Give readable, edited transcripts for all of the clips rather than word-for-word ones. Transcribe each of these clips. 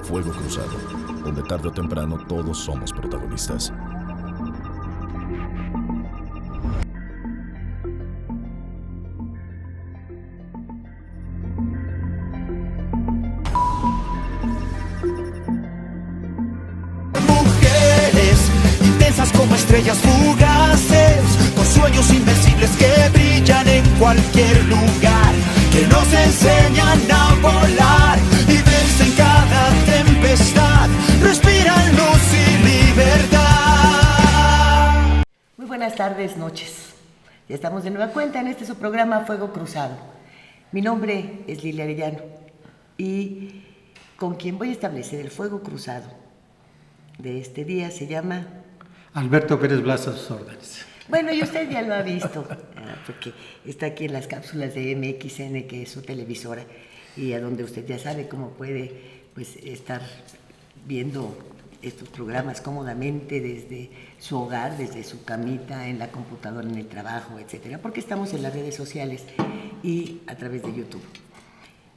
Fuego Cruzado, donde tarde o temprano todos somos protagonistas. Mujeres intensas como estrellas fugaces, con sueños invencibles que brillan en cualquier lugar, que nos enseñan a volar y vencen cada tempestad, respiran luz y libertad. Muy buenas tardes, noches. Ya estamos de nueva cuenta en este su programa Fuego Cruzado. Mi nombre es Lilia Arellano y con quien voy a establecer el fuego cruzado de este día se llama Alberto Pérez Blas, a sus órdenes. Bueno, y usted ya lo ha visto, porque está aquí en las cápsulas de MXN, que es su televisora, y a donde usted ya sabe cómo puede pues, estar viendo estos programas cómodamente desde su hogar, desde su camita, en la computadora, en el trabajo, etcétera, porque estamos en las redes sociales y a través de YouTube.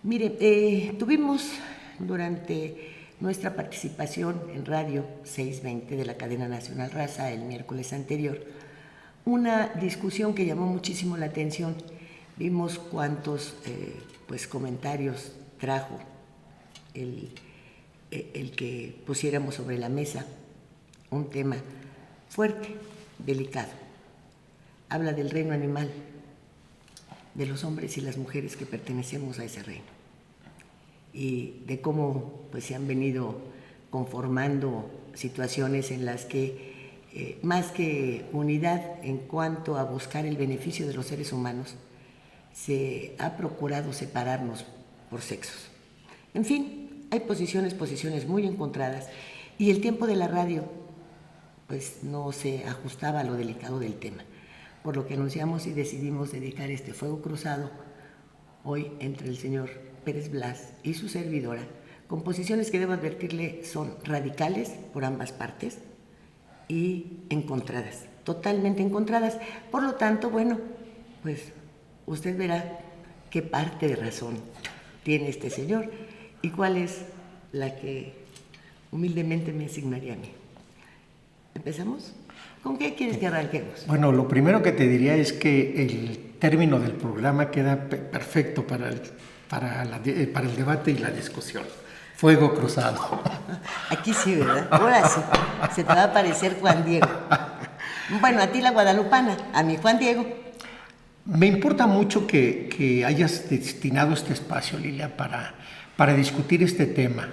Mire, tuvimos durante nuestra participación en Radio 620 de la cadena nacional Raza el miércoles anterior, una discusión que llamó muchísimo la atención. Vimos cuántos comentarios trajo el que pusiéramos sobre la mesa un tema fuerte, delicado. Habla del reino animal, de los hombres y las mujeres que pertenecemos a ese reino, y de cómo pues, se han venido conformando situaciones en las que más que unidad en cuanto a buscar el beneficio de los seres humanos, se ha procurado separarnos por sexos. En fin, hay posiciones muy encontradas, y el tiempo de la radio pues no se ajustaba a lo delicado del tema, por lo que anunciamos y decidimos dedicar este fuego cruzado hoy entre el señor Pérez Blas y su servidora, con posiciones que debo advertirle son radicales por ambas partes y encontradas, totalmente encontradas. Por lo tanto, bueno, pues usted verá qué parte de razón tiene este señor y cuál es la que humildemente me asignaría a mí. ¿Empezamos? ¿Con qué quieres que arranquemos? Bueno, lo primero que te diría es que el término del programa queda perfecto para el debate y la discusión. Fuego cruzado. Aquí sí, ¿verdad? Ahora sí, se te va a parecer Juan Diego. Bueno, a ti la guadalupana, a mí Juan Diego. Me importa mucho que hayas destinado este espacio, Lilia, para discutir este tema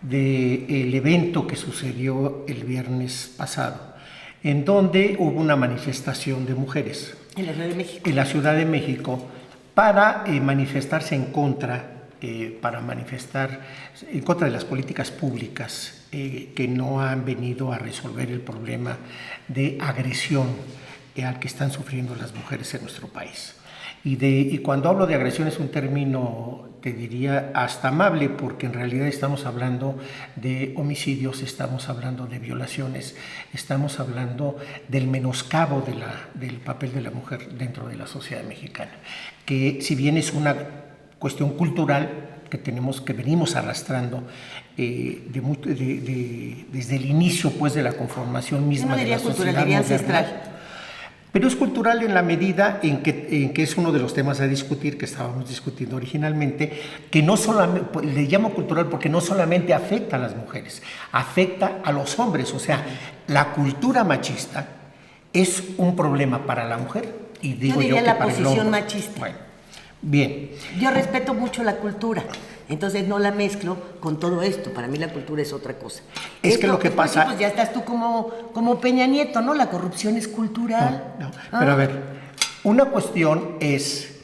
del evento que sucedió el viernes pasado, en donde hubo una manifestación de mujeres. En la Ciudad de México. En la Ciudad de México, para manifestarse en contra de las políticas públicas que no han venido a resolver el problema de agresión al que están sufriendo las mujeres en nuestro país. Y cuando hablo de agresión es un término, te diría, hasta amable, porque en realidad estamos hablando de homicidios, estamos hablando de violaciones, estamos hablando del menoscabo del papel de la mujer dentro de la sociedad mexicana, que si bien es una cuestión cultural que venimos arrastrando desde el inicio pues, de la conformación misma de la sociedad moderna, ancestral. Pero es cultural en la medida en que es uno de los temas a discutir, que estábamos discutiendo originalmente, que no solamente, le llamo cultural porque no solamente afecta a las mujeres, afecta a los hombres. O sea, la cultura machista es un problema para la mujer y digo yo diría que la para posición el hombre. machista. Bueno, bien. Yo respeto mucho la cultura, entonces no la mezclo con todo esto. Para mí la cultura es otra cosa. Es que lo que pasa... Pues ya estás tú como Peña Nieto, ¿no? La corrupción es cultural. No. Pero a ver, una cuestión es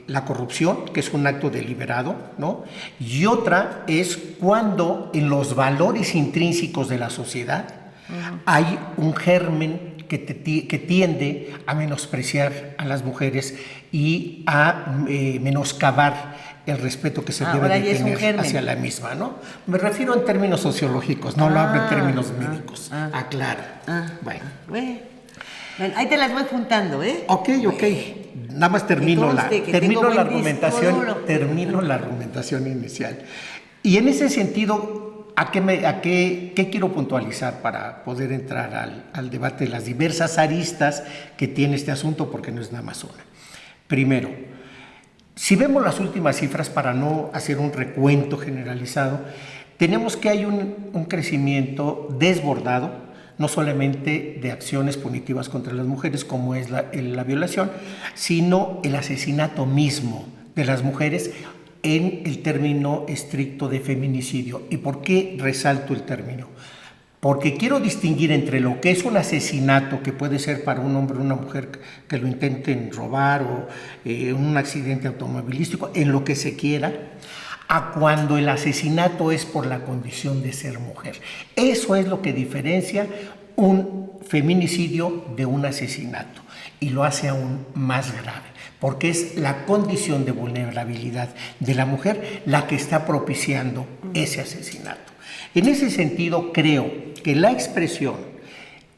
la corrupción, que es un acto deliberado, ¿no? Y otra es cuando en los valores intrínsecos de la sociedad hay un germen que tiende a menospreciar a las mujeres y a menoscabar el respeto que se debe de tener hacia la misma, ¿no? Me refiero en términos sociológicos, no lo hablo en términos médicos. Aclaro. Bueno, ahí te las voy juntando, ¿eh? Ok. Nada más termino la argumentación inicial. Y en ese sentido, ¿qué quiero puntualizar para poder entrar al debate de las diversas aristas que tiene este asunto? Porque no es nada más una. Primero, si vemos las últimas cifras, para no hacer un recuento generalizado, tenemos que hay un crecimiento desbordado, no solamente de acciones punitivas contra las mujeres, como es la violación, sino el asesinato mismo de las mujeres en el término estricto de feminicidio. ¿Y por qué resalto el término? Porque quiero distinguir entre lo que es un asesinato, que puede ser para un hombre o una mujer que lo intenten robar, o un accidente automovilístico, en lo que se quiera, a cuando el asesinato es por la condición de ser mujer. Eso es lo que diferencia un feminicidio de un asesinato y lo hace aún más grave, porque es la condición de vulnerabilidad de la mujer la que está propiciando ese asesinato. En ese sentido, creo que la expresión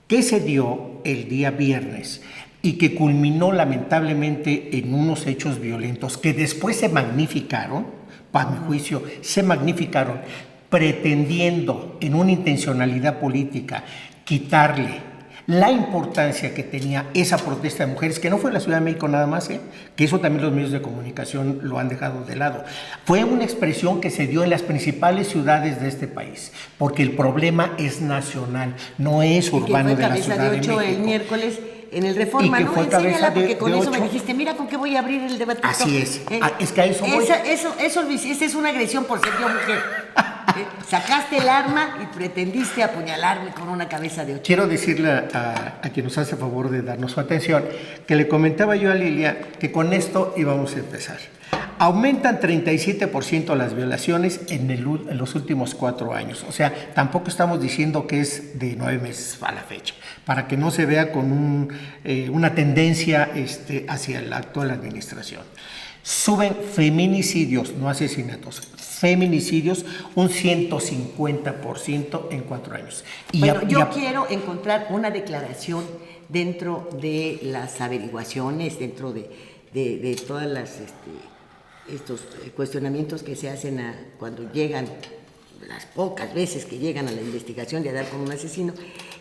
que se dio el día viernes y que culminó lamentablemente en unos hechos violentos que después se magnificaron, para mi juicio, se magnificaron pretendiendo en una intencionalidad política quitarle la importancia que tenía esa protesta de mujeres, que no fue en la Ciudad de México nada más, que eso también los medios de comunicación lo han dejado de lado. Fue una expresión que se dio en las principales ciudades de este país, porque el problema es nacional, no es urbano de la Ciudad de México. El miércoles en el Reforma, y que fue ¿no? cabeza Enséñala, porque de con eso 8. me dijiste, mira con qué voy a abrir el debate. Así es, es que a eso voy. Eso lo hiciste, es una agresión por ser yo mujer. Sacaste el arma y pretendiste apuñalarme con una cabeza de 8. Quiero decirle a quien nos hace favor de darnos su atención, que le comentaba yo a Lilia que con esto íbamos a empezar. Aumentan 37% las violaciones en los últimos 4 años. O sea, tampoco estamos diciendo que es de 9 meses a la fecha, para que no se vea con una tendencia hacia la actual administración. Suben feminicidios, no asesinatos, feminicidios un 150% en 4 años. Yo quiero encontrar una declaración dentro de las averiguaciones, dentro de todas estos cuestionamientos que se hacen cuando llegan, las pocas veces que llegan a la investigación de dar con un asesino,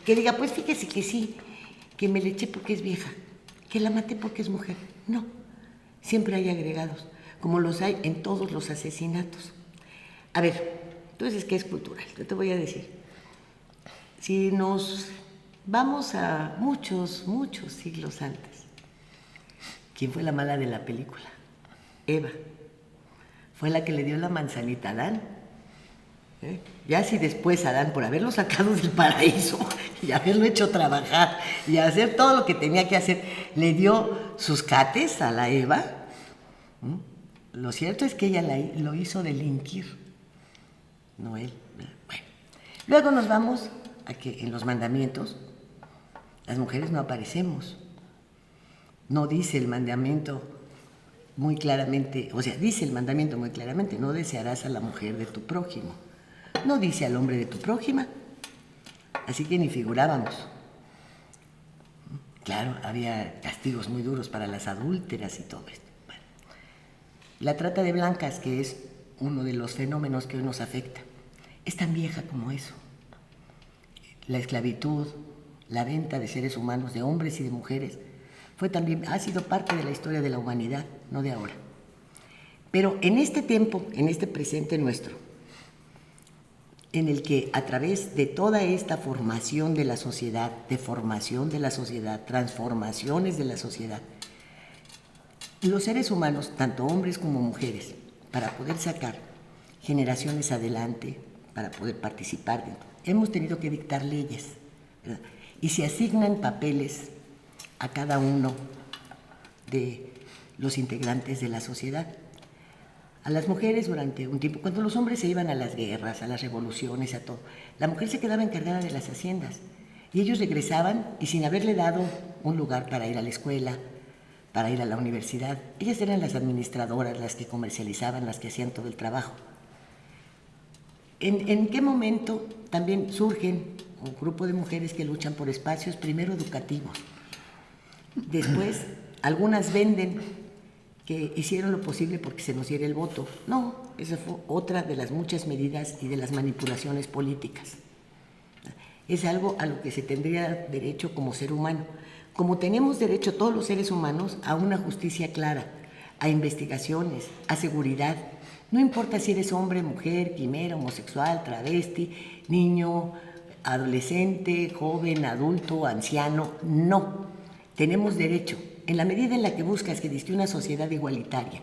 que diga, pues fíjese que sí, que me le eché porque es vieja, que la maté porque es mujer. No, siempre hay agregados, como los hay en todos los asesinatos. A ver, tú dices que es cultural, yo te voy a decir, si nos vamos a muchos siglos antes, ¿quién fue la mala de la película? Eva. Fue la que le dio la manzanita a Adán. Ya si después Adán, por haberlo sacado del paraíso y haberlo hecho trabajar y hacer todo lo que tenía que hacer, le dio sus cates a la Eva, lo cierto es que ella lo hizo delinquir, no él. Bueno, luego nos vamos a que en los mandamientos las mujeres no aparecemos. No dice el mandamiento muy claramente, o sea, dice el mandamiento muy claramente, no desearás a la mujer de tu prójimo. No dice al hombre de tu prójima, así que ni figurábamos. Claro, había castigos muy duros para las adúlteras y todo esto. Bueno, la trata de blancas, que es uno de los fenómenos que hoy nos afecta, es tan vieja como eso. La esclavitud, la venta de seres humanos, de hombres y de mujeres, ha sido parte de la historia de la humanidad, no de ahora. Pero en este tiempo, en este presente nuestro, en el que a través de toda esta formación de la sociedad, deformación de la sociedad, transformaciones de la sociedad, los seres humanos, tanto hombres como mujeres, para poder sacar generaciones adelante, para poder participar, hemos tenido que dictar leyes, ¿verdad? Y se asignan papeles a cada uno de los integrantes de la sociedad. A las mujeres durante un tiempo, cuando los hombres se iban a las guerras, a las revoluciones, a todo, la mujer se quedaba encargada de las haciendas y ellos regresaban y sin haberle dado un lugar para ir a la escuela, para ir a la universidad, ellas eran las administradoras, las que comercializaban, las que hacían todo el trabajo. ¿En qué momento también surgen un grupo de mujeres que luchan por espacios primero educativos? Después, algunas venden que hicieron lo posible porque se nos diera el voto. No, esa fue otra de las muchas medidas y de las manipulaciones políticas. Es algo a lo que se tendría derecho como ser humano. Como tenemos derecho todos los seres humanos a una justicia clara, a investigaciones, a seguridad. No importa si eres hombre, mujer, quimera, homosexual, travesti, niño, adolescente, joven, adulto, anciano. No, tenemos derecho. En la medida en la que buscas que existe una sociedad igualitaria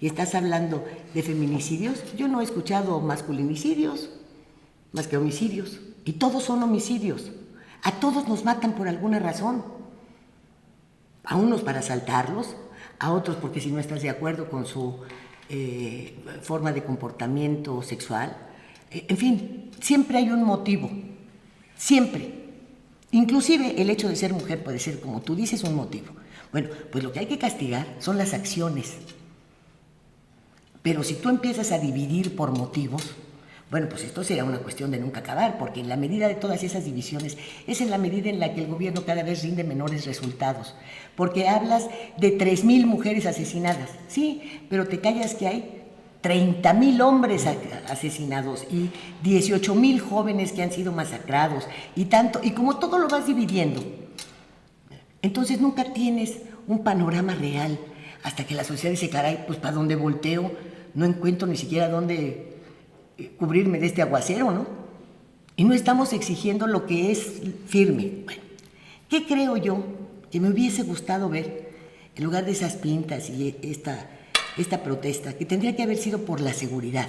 y estás hablando de feminicidios, yo no he escuchado masculinicidios más que homicidios. Y todos son homicidios. A todos nos matan por alguna razón. A unos para asaltarlos, a otros porque si no estás de acuerdo con su forma de comportamiento sexual. En fin, siempre hay un motivo. Siempre. Inclusive el hecho de ser mujer puede ser, como tú dices, un motivo. Bueno, pues lo que hay que castigar son las acciones. Pero si tú empiezas a dividir por motivos, bueno, pues esto será una cuestión de nunca acabar, porque en la medida de todas esas divisiones es en la medida en la que el gobierno cada vez rinde menores resultados. Porque hablas de 3,000 mujeres asesinadas, sí, pero te callas que hay 30,000 hombres asesinados y 18,000 jóvenes que han sido masacrados y tanto, y como todo lo vas dividiendo, entonces nunca tienes un panorama real hasta que la sociedad dice, caray, pues ¿para dónde volteo? No encuentro ni siquiera dónde cubrirme de este aguacero, ¿no? Y no estamos exigiendo lo que es firme. Bueno, ¿qué creo yo que me hubiese gustado ver en lugar de esas pintas y esta protesta? Que tendría que haber sido por la seguridad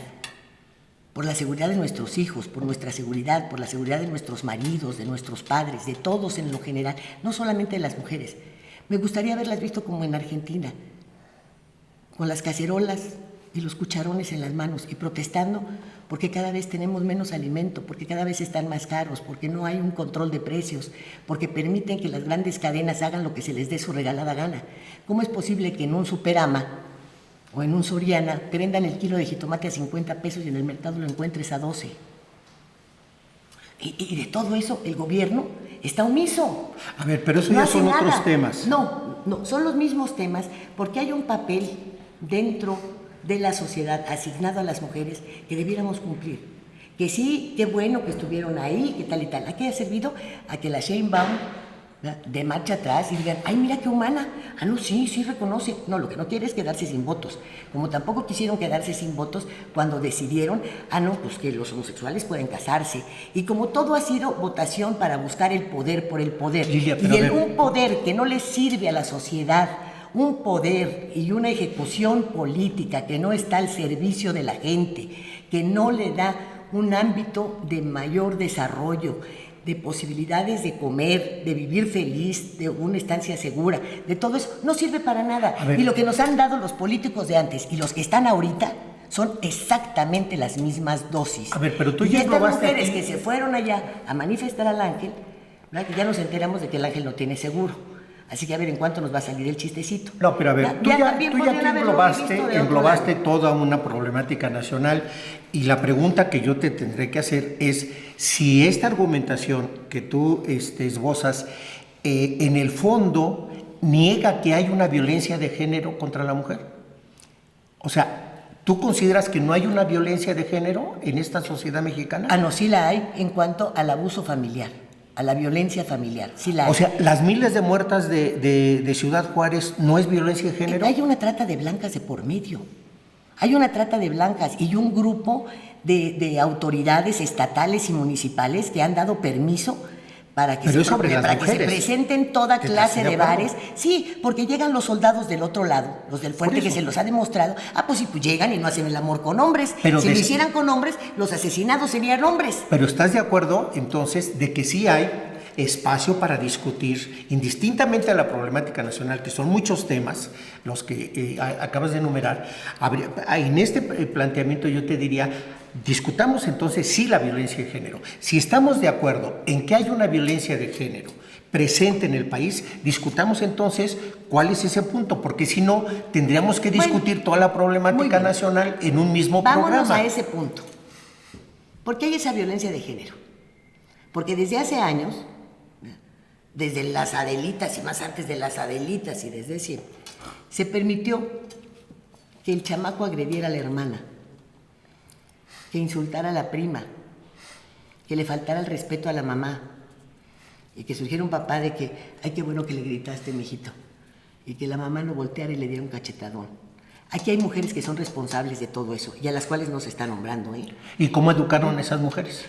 de nuestros hijos, por nuestra seguridad, por la seguridad de nuestros maridos, de nuestros padres, de todos en lo general, no solamente de las mujeres. Me gustaría haberlas visto como en Argentina, con las cacerolas y los cucharones en las manos y protestando porque cada vez tenemos menos alimento, porque cada vez están más caros, porque no hay un control de precios, porque permiten que las grandes cadenas hagan lo que se les dé su regalada gana. ¿Cómo es posible que en un Superama o en un Soriana te vendan el kilo de jitomate a 50 pesos y en el mercado lo encuentres a 12? Y de todo eso el gobierno está omiso. A ver, pero eso no ya hace son nada. otros temas. No, son los mismos temas porque hay un papel dentro de la sociedad asignado a las mujeres que debiéramos cumplir. Que sí, qué bueno que estuvieron ahí, que tal y tal. ¿A qué ha servido? A que la Sheinbaum de marcha atrás y digan, ay, mira qué humana. Ah, no, sí reconoce. No, lo que no quiere es quedarse sin votos. Como tampoco quisieron quedarse sin votos cuando decidieron, pues que los homosexuales pueden casarse. Y como todo ha sido votación para buscar el poder por el poder. Lilia, un poder que no le sirve a la sociedad, un poder y una ejecución política que no está al servicio de la gente, que no le da un ámbito de mayor desarrollo, de posibilidades de comer, de vivir feliz, de una estancia segura, de todo eso, no sirve para nada. Y lo que nos han dado los políticos de antes y los que están ahorita son exactamente las mismas dosis. A ver, pero tú y ya estas probaste mujeres aquí que se fueron allá a manifestar al ángel, ¿verdad? Que ya nos enteramos de que el ángel no tiene seguro. Así que a ver en cuánto nos va a salir el chistecito. No, pero a ver, tú ya te englobaste toda una problemática nacional y la pregunta que yo te tendré que hacer es si esta argumentación que tú esbozas en el fondo niega que hay una violencia de género contra la mujer. O sea, ¿tú consideras que no hay una violencia de género en esta sociedad mexicana? No, sí la hay en cuanto al abuso familiar, a la violencia familiar, sí la hay. O sea, las miles de muertas de Ciudad Juárez, ¿no es violencia de género? Hay una trata de blancas de por medio. Hay una trata de blancas y un grupo de autoridades estatales y municipales que han dado permiso para que, se presenten toda clase de bares. Sí, porque llegan los soldados del otro lado, los del fuerte que se los ha demostrado. Pues sí, pues llegan y no hacen el amor con hombres. Pero si lo hicieran con hombres, los asesinados serían hombres. Pero ¿estás de acuerdo entonces de que sí hay espacio para discutir, indistintamente a la problemática nacional, que son muchos temas los que acabas de enumerar? En este planteamiento yo te diría, discutamos entonces sí la violencia de género. Si estamos de acuerdo en que hay una violencia de género presente en el país, discutamos entonces cuál es ese punto, porque si no, tendríamos que discutir toda la problemática nacional en un mismo programa. Vámonos a ese punto. ¿Por qué hay esa violencia de género? Porque desde hace años, desde las Adelitas y más antes de las Adelitas y desde siempre, se permitió que el chamaco agrediera a la hermana. que insultara a la prima, que le faltara el respeto a la mamá, y que surgiera un papá de que, ay, qué bueno que le gritaste, mijito, y que la mamá no volteara y le diera un cachetadón. Aquí hay mujeres que son responsables de todo eso y a las cuales no se está nombrando, ¿eh? ¿Y cómo educaron a esas mujeres?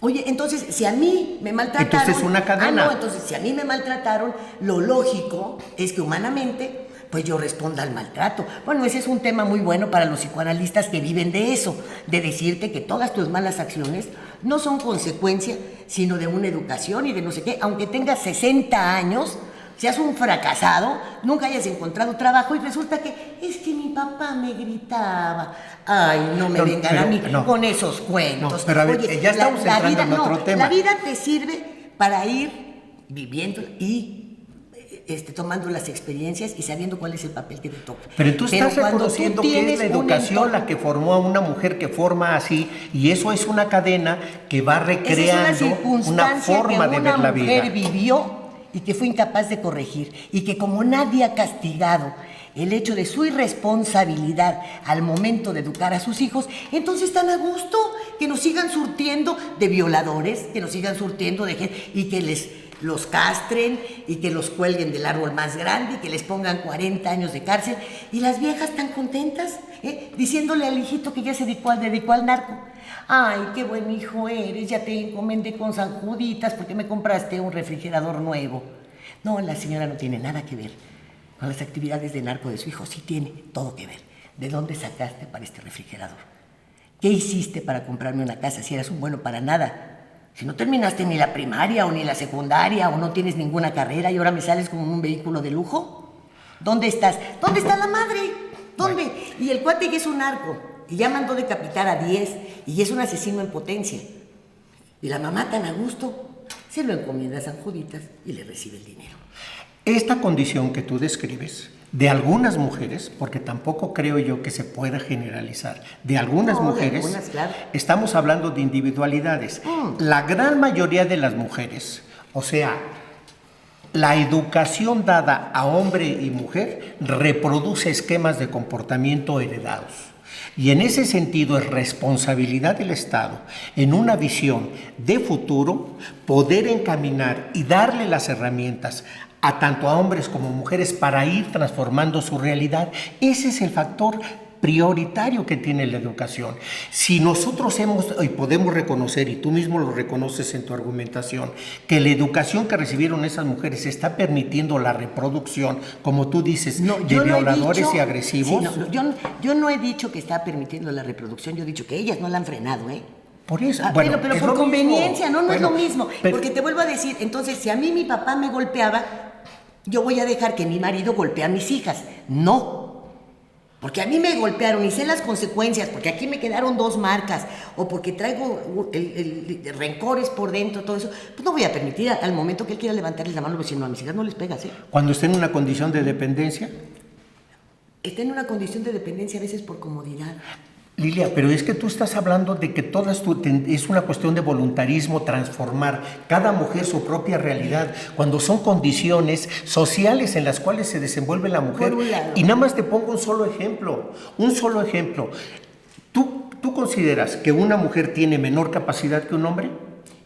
Oye, entonces, si a mí me maltrataron... Entonces, una cadena. Entonces, si a mí me maltrataron, lo lógico es que humanamente, pues yo responda al maltrato. Bueno, ese es un tema muy bueno para los psicoanalistas que viven de eso, de decirte que todas tus malas acciones no son consecuencia, sino de una educación y de no sé qué. Aunque tengas 60 años, seas un fracasado, nunca hayas encontrado trabajo y resulta que es que mi papá me gritaba. Ay, no me vengan a mí con esos cuentos. No, pero a ver, oye, ya estamos entrando en otro tema. La vida te sirve para ir viviendo y tomando las experiencias y sabiendo cuál es el papel que te toca. Pero tú estás reconociendo que es la educación la que formó a una mujer que forma así, y eso es una cadena que va recreando una forma de ver la vida. Una mujer vivió y que fue incapaz de corregir, y que como nadie ha castigado el hecho de su irresponsabilidad al momento de educar a sus hijos, entonces están a gusto, que nos sigan surtiendo de violadores, que nos sigan surtiendo de gente, y que los castren y que los cuelguen del árbol más grande y que les pongan 40 años de cárcel, y las viejas tan contentas, diciéndole al hijito que ya se dedicó al narco. Ay, qué buen hijo eres, ya te encomendé con San Juditas porque me compraste un refrigerador nuevo. No, la señora no tiene nada que ver con las actividades de narco de su hijo, sí tiene todo que ver. ¿De dónde sacaste para este refrigerador? ¿Qué hiciste para comprarme una casa si eras un bueno para nada? Si no terminaste ni la primaria o ni la secundaria o no tienes ninguna carrera y ahora me sales como un vehículo de lujo. ¿Dónde estás? ¿Dónde está la madre? ¿Dónde? Bueno. Y el cuate que es un narco y ya mandó decapitar a 10 y es un asesino en potencia. Y la mamá tan a gusto se lo encomienda a San Juditas y le recibe el dinero. Esta condición que tú describes de algunas mujeres, porque tampoco creo yo que se pueda generalizar, de algunas mujeres, claro. Estamos hablando de individualidades. La gran mayoría de las mujeres, o sea, la educación dada a hombre y mujer reproduce esquemas de comportamiento heredados. Y en ese sentido es responsabilidad del Estado, en una visión de futuro, poder encaminar y darle las herramientas a tanto a hombres como mujeres para ir transformando su realidad. Ese es el factor prioritario que tiene la educación. Si nosotros y podemos reconocer, y tú mismo lo reconoces en tu argumentación, que la educación que recibieron esas mujeres está permitiendo la reproducción, como tú dices, de violadores y agresivos. Sí, yo no he dicho que está permitiendo la reproducción, yo he dicho que ellas no la han frenado, ¿eh? Por eso, pero por conveniencia, no es lo mismo. Porque te vuelvo a decir, entonces, si a mí mi papá me golpeaba, yo voy a dejar que mi marido golpee a mis hijas. No. Porque a mí me golpearon y sé las consecuencias, porque aquí me quedaron 2 marcas, o porque traigo rencores por dentro, todo eso, pues no voy a permitir al momento que él quiera levantarles la mano diciendo a mis hijas no les pegas, ¿eh? Cuando esté en una condición de dependencia. Está en una condición de dependencia a veces por comodidad. Lilia, pero es que tú estás hablando de que es una cuestión de voluntarismo, transformar cada mujer su propia realidad, cuando son condiciones sociales en las cuales se desenvuelve la mujer. Y nada más te pongo un solo ejemplo. ¿Tú consideras que una mujer tiene menor capacidad que un hombre?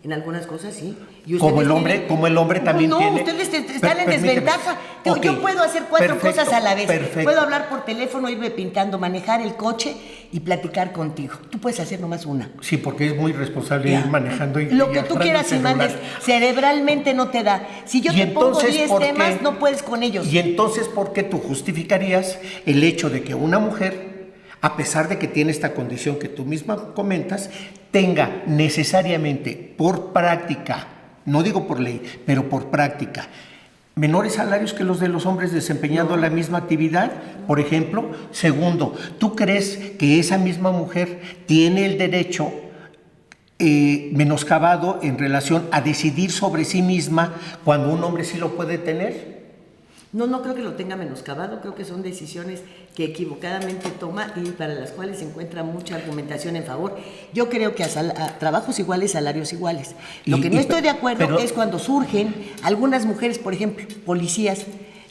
En algunas cosas sí. Como el hombre también tiene. No, ustedes están en desventaja. Okay. Yo puedo hacer 4 cosas a la vez. Perfecto. Puedo hablar por teléfono, irme pintando, manejar el coche y platicar contigo. Tú puedes hacer nomás una. Sí, porque es muy responsable ir manejando y lo que tú quieras y mandes, cerebralmente no te da. Si yo te pongo 10 temas, no puedes con ellos. Y entonces, ¿por qué tú justificarías el hecho de que una mujer, a pesar de que tiene esta condición que tú misma comentas, tenga necesariamente por práctica, no digo por ley, pero por práctica, menores salarios que los de los hombres desempeñando la misma actividad, por ejemplo? Segundo, ¿tú crees que esa misma mujer tiene el derecho menoscabado en relación a decidir sobre sí misma cuando un hombre sí lo puede tener? No creo que lo tenga menoscabado, creo que son decisiones que equivocadamente toma y para las cuales se encuentra mucha argumentación en favor. Yo creo que a trabajos iguales, salarios iguales. Lo que no estoy de acuerdo es cuando surgen algunas mujeres, por ejemplo, policías,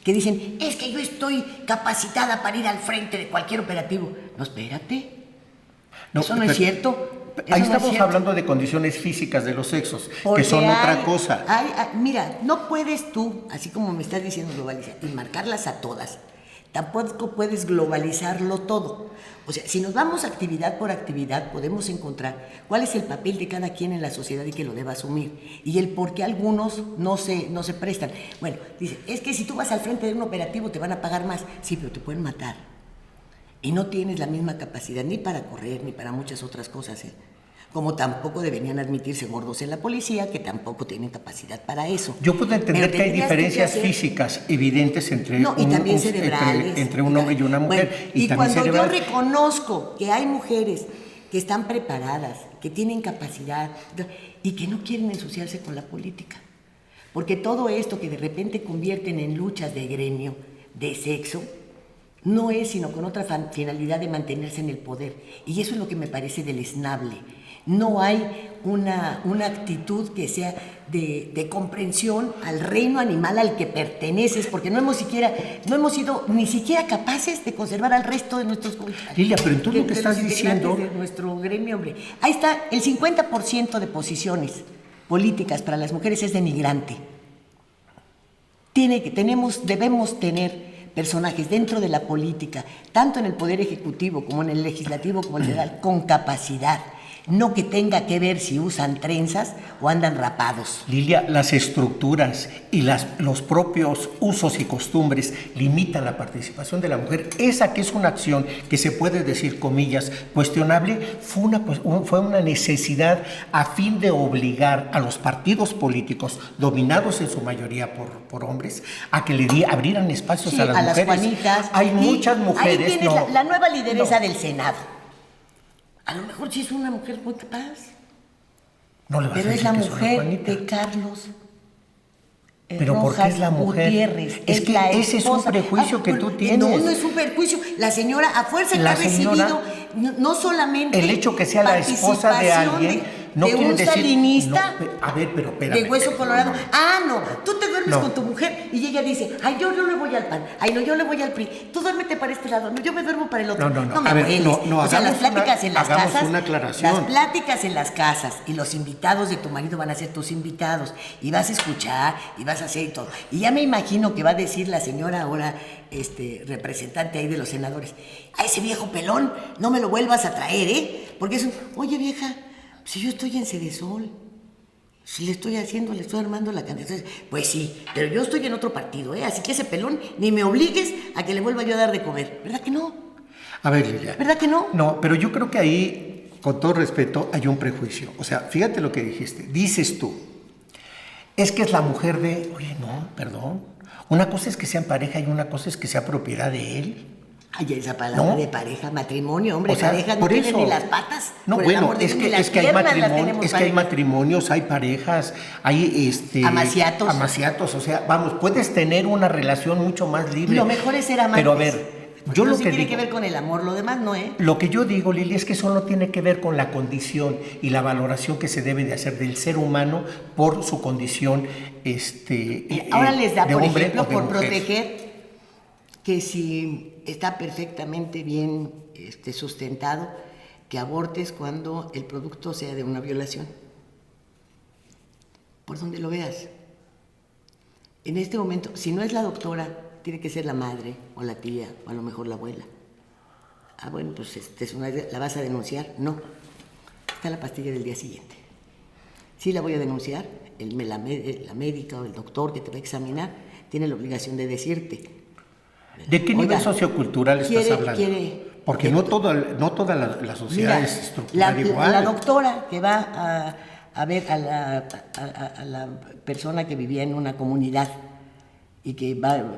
que dicen, es que yo estoy capacitada para ir al frente de cualquier operativo. No, espérate. No, eso no es cierto. Ahí Eso no es estamos cierto. hablando de condiciones físicas de los sexos, Porque que son otra cosa. Mira, no puedes tú, así como me estás diciendo globalizar, y marcarlas a todas. Tampoco puedes globalizarlo todo. O sea, si nos vamos actividad por actividad, podemos encontrar cuál es el papel de cada quien en la sociedad y que lo deba asumir. Y el por qué algunos no se prestan. Bueno, dice, es que si tú vas al frente de un operativo te van a pagar más. Sí, pero te pueden matar. Y no tienes la misma capacidad ni para correr ni para muchas otras cosas, ¿eh? Como tampoco deberían admitirse gordos en la policía, que tampoco tienen capacidad para eso. Yo puedo entender que hay diferencias físicas evidentes entre entre un hombre y una mujer. Bueno, y también cuando cerebrales. yo reconozco que hay mujeres que están preparadas, que tienen capacidad y que no quieren ensuciarse con la política, porque todo esto que de repente convierten en luchas de gremio, de sexo, no es sino con otra finalidad de mantenerse en el poder. Y eso es lo que me parece deleznable. No hay una actitud que sea de comprensión al reino animal al que perteneces, porque no hemos sido ni siquiera capaces de conservar al resto de nuestros Lilia, pero entonces lo que estás diciendo... de nuestro gremio, hombre. Ahí está, el 50% de posiciones políticas para las mujeres es denigrante. Debemos tener personajes dentro de la política, tanto en el Poder Ejecutivo como en el Legislativo como en el Federal, con capacidad. No que tenga que ver si usan trenzas o andan rapados. Lilia, las estructuras y los propios usos y costumbres limitan la participación de la mujer. Esa que es una acción que se puede decir, comillas, cuestionable, fue una necesidad a fin de obligar a los partidos políticos, dominados en su mayoría por hombres, a que abrieran espacios a las mujeres. Las Juanitas. Hay muchas mujeres... Ahí tienes la nueva lideresa del Senado. A lo mejor sí es una mujer muy capaz. No le vas pero a es decir la que mujer Juanita. de Carlos Pero Rojas ¿por qué es la mujer? Gutiérrez. Es que la ese es un esposa. prejuicio que tú tienes. No es un prejuicio. La señora, a fuerza que ha recibido, no solamente el hecho que sea la esposa de alguien, no quiere un decir... salinista, no, a ver, pero espérame. de Hueso Colorado. No, tú te duermes con tu mujer y ella dice, ay, yo no le voy al PAN, ay, no, yo le voy al PRI, tú duérmete para este lado, no, yo me duermo para el otro. No, me a ver, hueles. no, o sea, las hagamos pláticas en las hagamos casas, una aclaración. las pláticas en las casas y los invitados de tu marido van a ser tus invitados y vas a escuchar y vas a hacer y todo. Y ya me imagino que va a decir la señora ahora, representante ahí de los senadores, a ese viejo pelón no me lo vuelvas a traer, porque es oye vieja, si yo estoy en Cedesol, si le estoy armando la candidatura, pues sí, pero yo estoy en otro partido, así que ese pelón ni me obligues a que le vuelva yo a dar de comer, ¿verdad que no? A ver, Lilia. ¿Verdad que no? No, pero yo creo que ahí, con todo respeto, hay un prejuicio. O sea, fíjate lo que dijiste. Dices tú, es que es la mujer de... Oye, no, perdón. Una cosa es que sean pareja y una cosa es que sea propiedad de él. Ay, esa palabra de pareja, matrimonio, hombre, o sea, pareja no tienen ni las patas. No, bueno, es que hay matrimonios, hay parejas, hay amaciatos, o sea, vamos, puedes tener una relación mucho más libre. Lo mejor es ser amantes. Pero a ver, yo lo que tiene digo, que ver con el amor, lo demás no, Lo que yo digo, Lili, es que eso no tiene que ver con la condición y la valoración que se debe de hacer del ser humano por su condición ahora les da, de por hombre ejemplo, o de por mujer. proteger que si está perfectamente bien sustentado, que abortes cuando el producto sea de una violación. Por donde lo veas. En este momento, si no es la doctora, tiene que ser la madre o la tía o a lo mejor la abuela. Bueno, pues ¿la vas a denunciar? No. Está la pastilla del día siguiente. Sí la voy a denunciar. La médica o el doctor que te va a examinar tiene la obligación de decirte. ¿De qué nivel sociocultural estás hablando? Porque no toda la sociedad es estructurada igual. La doctora que va a ver a la persona que vivía en una comunidad y que va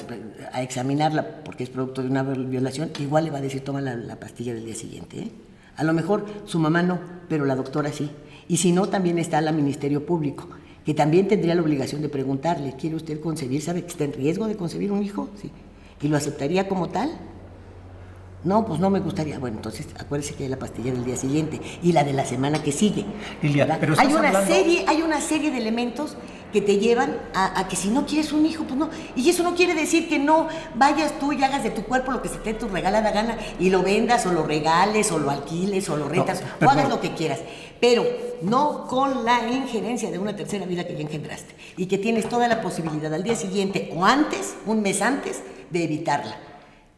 a examinarla porque es producto de una violación, igual le va a decir, toma la pastilla del día siguiente. A lo mejor su mamá no, pero la doctora sí. Y si no, también está el Ministerio Público, que también tendría la obligación de preguntarle, ¿quiere usted concebir? ¿Sabe que está en riesgo de concebir un hijo? Sí. ¿Y lo aceptaría como tal? No, pues no me gustaría. Bueno, entonces acuérdese que hay la pastilla del día siguiente y la de la semana que sigue. Lilia, pero hay una serie de elementos que te llevan a que si no quieres un hijo, pues no. Y eso no quiere decir que no vayas tú y hagas de tu cuerpo lo que se te dé tu regalada gana y lo vendas o lo regales o lo alquiles o lo rentas o hagas lo que quieras. Pero no con la injerencia de una tercera vida que ya engendraste y que tienes toda la posibilidad al día siguiente o antes, un mes antes, de evitarla.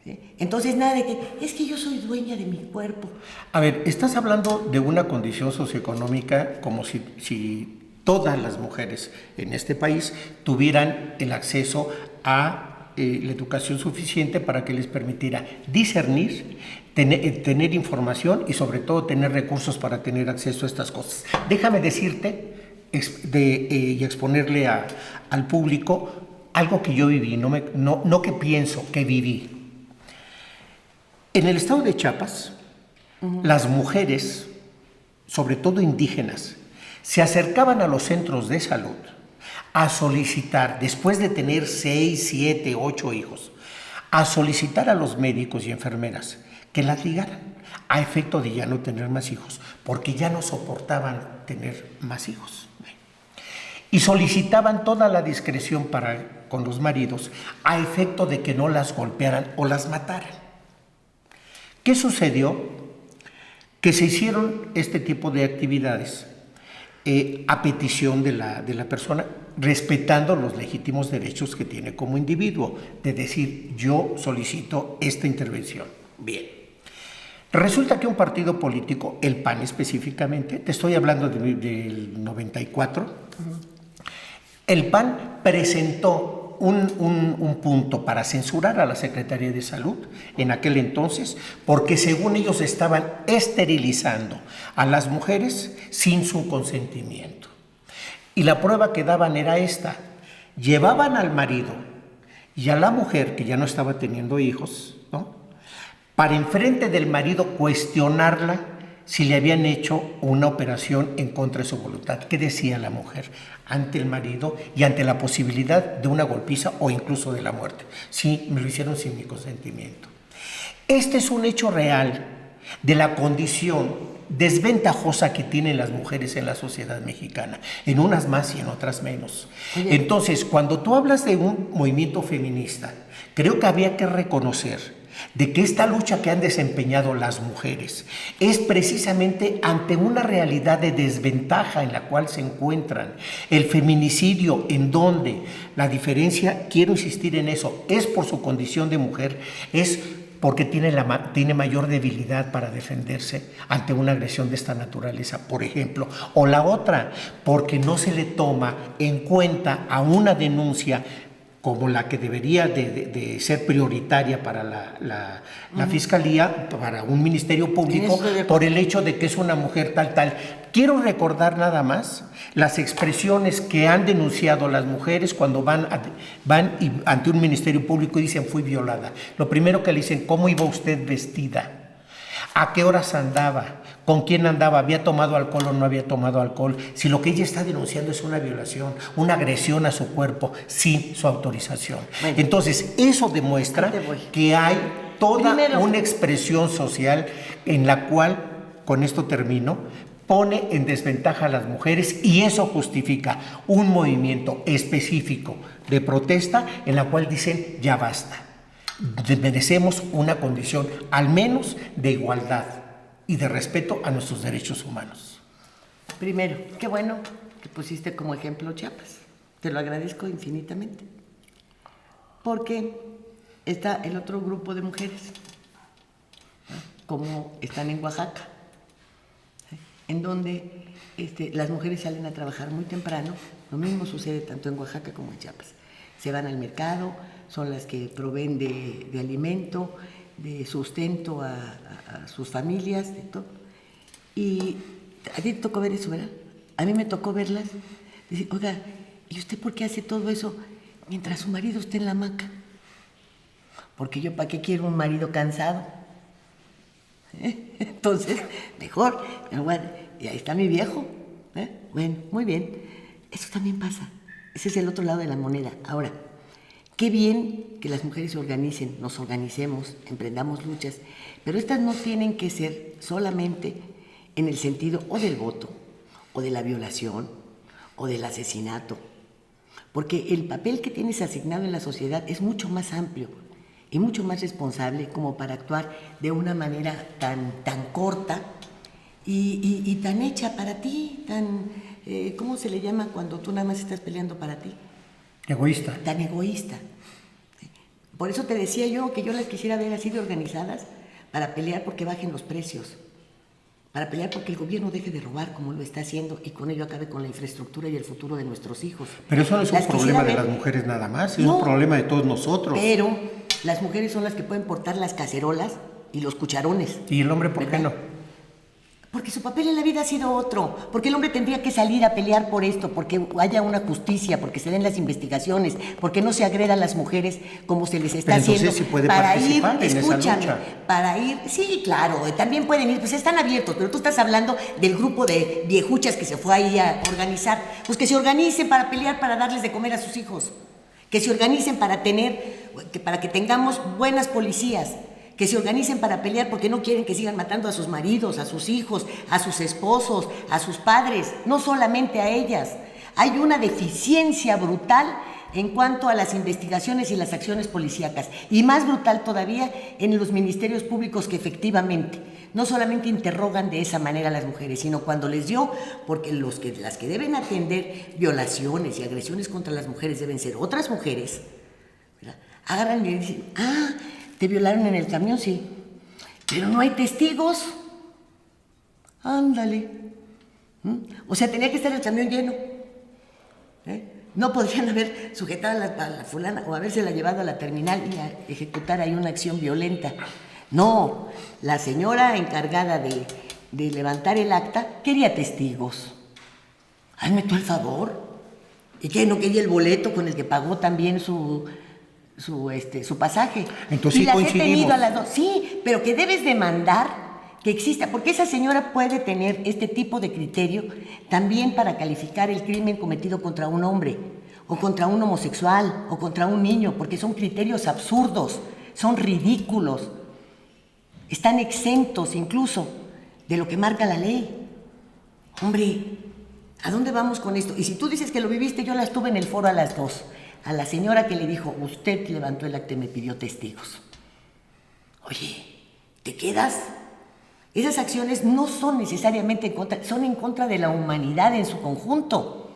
¿Sí? Entonces nada de que, es que yo soy dueña de mi cuerpo. A ver, estás hablando de una condición socioeconómica como si todas las mujeres en este país tuvieran el acceso a la educación suficiente para que les permitiera discernir, tener información y sobre todo tener recursos para tener acceso a estas cosas. Déjame decirte y exponerle al público algo que yo viví, no que pienso, que viví. En el estado de Chiapas, las mujeres, sobre todo indígenas, se acercaban a los centros de salud a solicitar, después de tener 6, 7, 8 hijos, a solicitar a los médicos y enfermeras que las ligaran a efecto de ya no tener más hijos, porque ya no soportaban tener más hijos. Y solicitaban toda la discreción con los maridos a efecto de que no las golpearan o las mataran. ¿Qué sucedió? Que se hicieron este tipo de actividades a petición de la persona, respetando los legítimos derechos que tiene como individuo, de decir, yo solicito esta intervención. Bien. Resulta que un partido político, el PAN específicamente, te estoy hablando del 94, el PAN presentó un punto para censurar a la Secretaría de Salud en aquel entonces, porque según ellos estaban esterilizando a las mujeres sin su consentimiento. Y la prueba que daban era esta: llevaban al marido y a la mujer, que ya no estaba teniendo hijos, ¿no?, para enfrente del marido cuestionarla si le habían hecho una operación en contra de su voluntad. ¿Qué decía la mujer ante el marido y ante la posibilidad de una golpiza o incluso de la muerte? Sí, me lo hicieron sin mi consentimiento. Este es un hecho real de la condición desventajosa que tienen las mujeres en la sociedad mexicana, en unas más y en otras menos. Oye. Entonces, cuando tú hablas de un movimiento feminista, creo que había que reconocer de que esta lucha que han desempeñado las mujeres es precisamente ante una realidad de desventaja en la cual se encuentran. El feminicidio, en donde la diferencia, quiero insistir en eso, es por su condición de mujer, es porque tiene mayor debilidad para defenderse ante una agresión de esta naturaleza, por ejemplo. O la otra, porque no se le toma en cuenta a una denuncia como la que debería de ser prioritaria para la Fiscalía, para un Ministerio Público, por el hecho de que es una mujer tal. Quiero recordar nada más las expresiones que han denunciado las mujeres cuando van ante un Ministerio Público y dicen, fui violada. Lo primero que le dicen, ¿cómo iba usted vestida? ¿A qué horas andaba? ¿Con quién andaba? ¿Había tomado alcohol o no había tomado alcohol? Si lo que ella está denunciando es una violación, una agresión a su cuerpo sin su autorización. Bueno, entonces, eso demuestra que hay toda una expresión social en la cual, con esto termino, pone en desventaja a las mujeres, y eso justifica un movimiento específico de protesta en la cual dicen, ya basta. Merecemos una condición al menos de igualdad y de respeto a nuestros derechos humanos. Primero, qué bueno que pusiste como ejemplo Chiapas. Te lo agradezco infinitamente. Porque está el otro grupo de mujeres, ¿no?, como están en Oaxaca, ¿sí?, en donde las mujeres salen a trabajar muy temprano. Lo mismo sucede tanto en Oaxaca como en Chiapas. Se van al mercado, son las que proveen de alimento, de sustento a sus familias, de todo. Y a ti te tocó ver eso, ¿verdad? A mí me tocó verlas. Decir, oiga, ¿y usted por qué hace todo eso mientras su marido está en la hamaca? Porque yo, ¿para qué quiero un marido cansado? Entonces, mejor. Y ahí está mi viejo. Bueno, muy bien. Eso también pasa. Ese es el otro lado de la moneda. Ahora, qué bien que las mujeres se organicen, nos organicemos, emprendamos luchas, pero estas no tienen que ser solamente en el sentido o del voto, o de la violación, o del asesinato. porque el papel que tienes asignado en la sociedad es mucho más amplio y mucho más responsable como para actuar de una manera tan corta y tan hecha para ti, ¿cómo se le llama cuando tú nada más estás peleando para ti? Egoísta. Tan egoísta. Por eso te decía yo que yo las quisiera ver así de organizadas para pelear porque bajen los precios, para pelear porque el gobierno deje de robar como lo está haciendo y con ello acabe con la infraestructura y el futuro de nuestros hijos. Pero eso no es un problema de las mujeres nada más, es un problema de todos nosotros. Pero las mujeres son las que pueden portar las cacerolas y los cucharones. ¿Y el hombre por qué no? Porque su papel en la vida ha sido otro, porque el hombre tendría que salir a pelear por esto, porque haya una justicia, porque se den las investigaciones, porque no se agreda a las mujeres como se les está haciendo. Entonces sí puede participar en esa lucha. Para ir, sí, claro, también pueden ir, pues están abiertos, pero tú estás hablando del grupo de viejuchas que se fue ahí a organizar, pues que se organicen para pelear, para darles de comer a sus hijos, que se organicen para que tengamos buenas policías, que se organicen para pelear porque no quieren que sigan matando a sus maridos, a sus hijos, a sus esposos, a sus padres, no solamente a ellas. Hay una deficiencia brutal en cuanto a las investigaciones y las acciones policíacas, y más brutal todavía en los ministerios públicos que efectivamente no solamente interrogan de esa manera a las mujeres, sino cuando les dio, porque las que deben atender violaciones y agresiones contra las mujeres deben ser otras mujeres, ¿verdad? Agarran y dicen, ¿te violaron en el camión? Sí. Pero no hay testigos. Ándale. O sea, tenía que estar el camión lleno. No podrían haber sujetado a la fulana o habérsela llevado a la terminal y a ejecutar ahí una acción violenta. No, la señora encargada de levantar el acta quería testigos. Hazme tú el favor. ¿Y qué? ¿No quería el boleto con el que pagó también su pasaje? Entonces y sí las coincidimos. he tenido a las dos. Sí, pero que debes demandar que exista, porque esa señora puede tener este tipo de criterio también para calificar el crimen cometido contra un hombre, o contra un homosexual, o contra un niño, porque son criterios absurdos, son ridículos, están exentos incluso de lo que marca la ley. Hombre, ¿a dónde vamos con esto? Y si tú dices que lo viviste, yo las tuve en el foro a las dos. A la señora que le dijo, usted levantó el acta y me pidió testigos. Oye, ¿te quedas? Esas acciones no son necesariamente en contra, son en contra de la humanidad en su conjunto.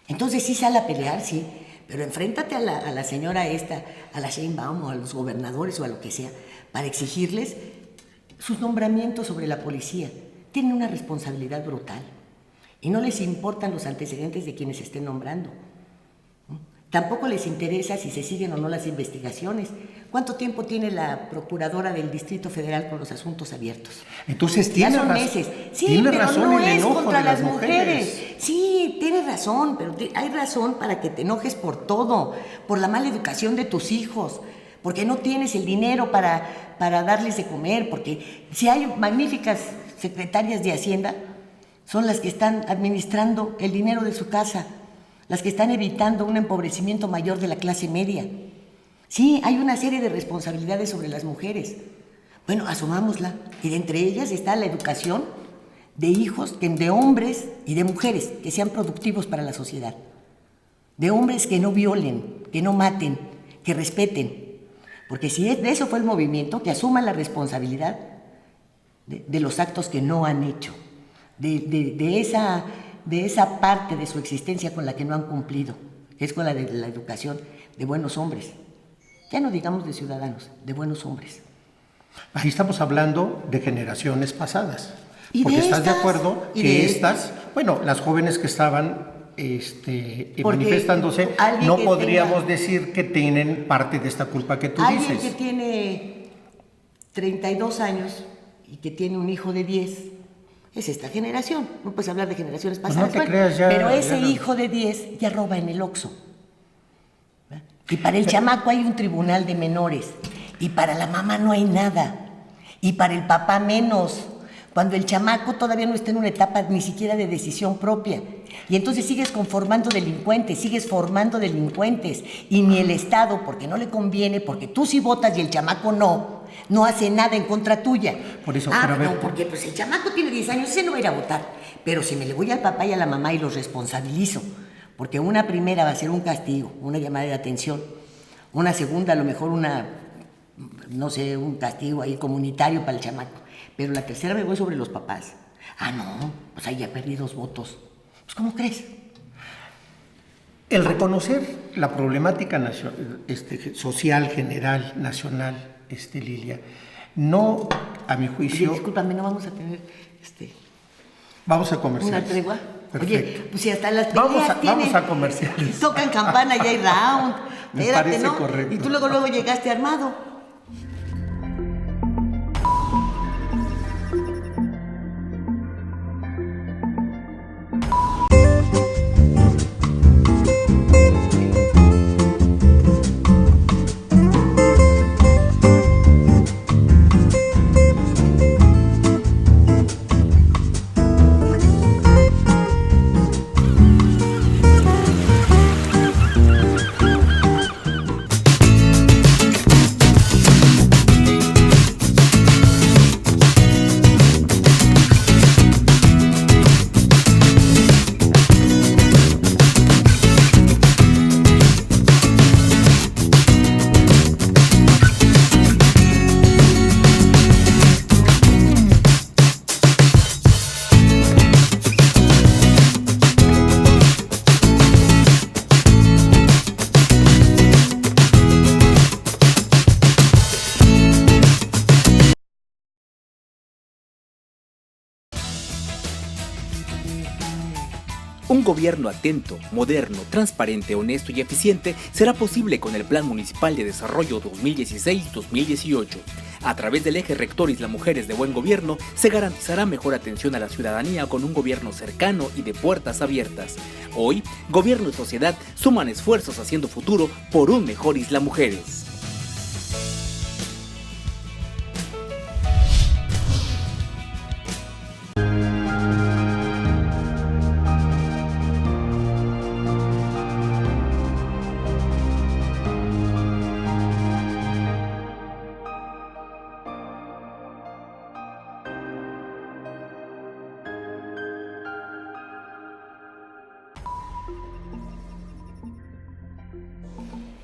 Entonces sí sale a pelear, sí, pero enfréntate a la señora esta, a la Sheinbaum o a los gobernadores o a lo que sea, para exigirles sus nombramientos sobre la policía. Tienen una responsabilidad brutal y no les importan los antecedentes de quienes estén nombrando. Tampoco les interesa si se siguen o no las investigaciones. ¿Cuánto tiempo tiene la procuradora del Distrito Federal con los asuntos abiertos? Entonces ya tiene son razón. meses. Sí, tiene pero razón no el es enojo contra de las mujeres. Sí, tienes razón, pero hay razón para que te enojes por todo, por la mala educación de tus hijos, porque no tienes el dinero para darles de comer, porque si hay magníficas secretarias de Hacienda, son las que están administrando el dinero de su casa, las que están evitando un empobrecimiento mayor de la clase media. Sí, hay una serie de responsabilidades sobre las mujeres. Bueno, asumámosla. Y de entre ellas está la educación de hijos, de hombres y de mujeres que sean productivos para la sociedad. De hombres que no violen, que no maten, que respeten. Porque si de eso fue el movimiento, que asuman la responsabilidad de los actos que no han hecho, de esa parte de su existencia con la que no han cumplido, que es con la de la educación de buenos hombres. Ya no digamos de ciudadanos, de buenos hombres. Ahí estamos hablando de generaciones pasadas. ¿Y porque de estás de estas? acuerdo ¿Y que de estas, bueno, las jóvenes que estaban manifestándose, no que podríamos decir que tienen parte de esta culpa que tú alguien dices. que tiene 32 años y que tiene un hijo de 10, es esta generación. No puedes hablar de generaciones Pues pasadas. no te creas, ya, pero ese ya no. hijo de 10 ya roba en el Oxxo. Y para el chamaco hay un tribunal de menores. Y para la mamá no hay nada. Y para el papá menos. Cuando el chamaco todavía no está en una etapa ni siquiera de decisión propia. Y entonces sigues formando delincuentes. Y ni el Estado, porque no le conviene, porque tú sí votas y el chamaco no hace nada en contra tuya. Por eso, pero a ver, no, porque pues el chamaco tiene 10 años, ese no va a ir a votar. Pero si me le voy al papá y a la mamá y los responsabilizo Porque una primera va a ser un castigo, una llamada de atención. Una segunda, a lo mejor no sé, un castigo ahí comunitario para el chamaco. Pero la tercera me voy sobre los papás. Ah, no, pues ahí ya perdí 2 votos. Pues, ¿cómo crees? El reconocer la problemática social, general, nacional, Lilia, no, a mi Oye, juicio... discúlpame, no vamos a tener Vamos a comerciales. una tregua. Perfecto. Oye, pues si hasta las peleas Vamos a comerciales. tocan campana y hay round. Me Espérate, parece ¿no? correcto. Y tú luego llegaste armado. Un gobierno atento, moderno, transparente, honesto y eficiente será posible con el Plan Municipal de Desarrollo 2016-2018. A través del eje rector Isla Mujeres de Buen Gobierno se garantizará mejor atención a la ciudadanía con un gobierno cercano y de puertas abiertas. Hoy, gobierno y sociedad suman esfuerzos haciendo futuro por un mejor Isla Mujeres.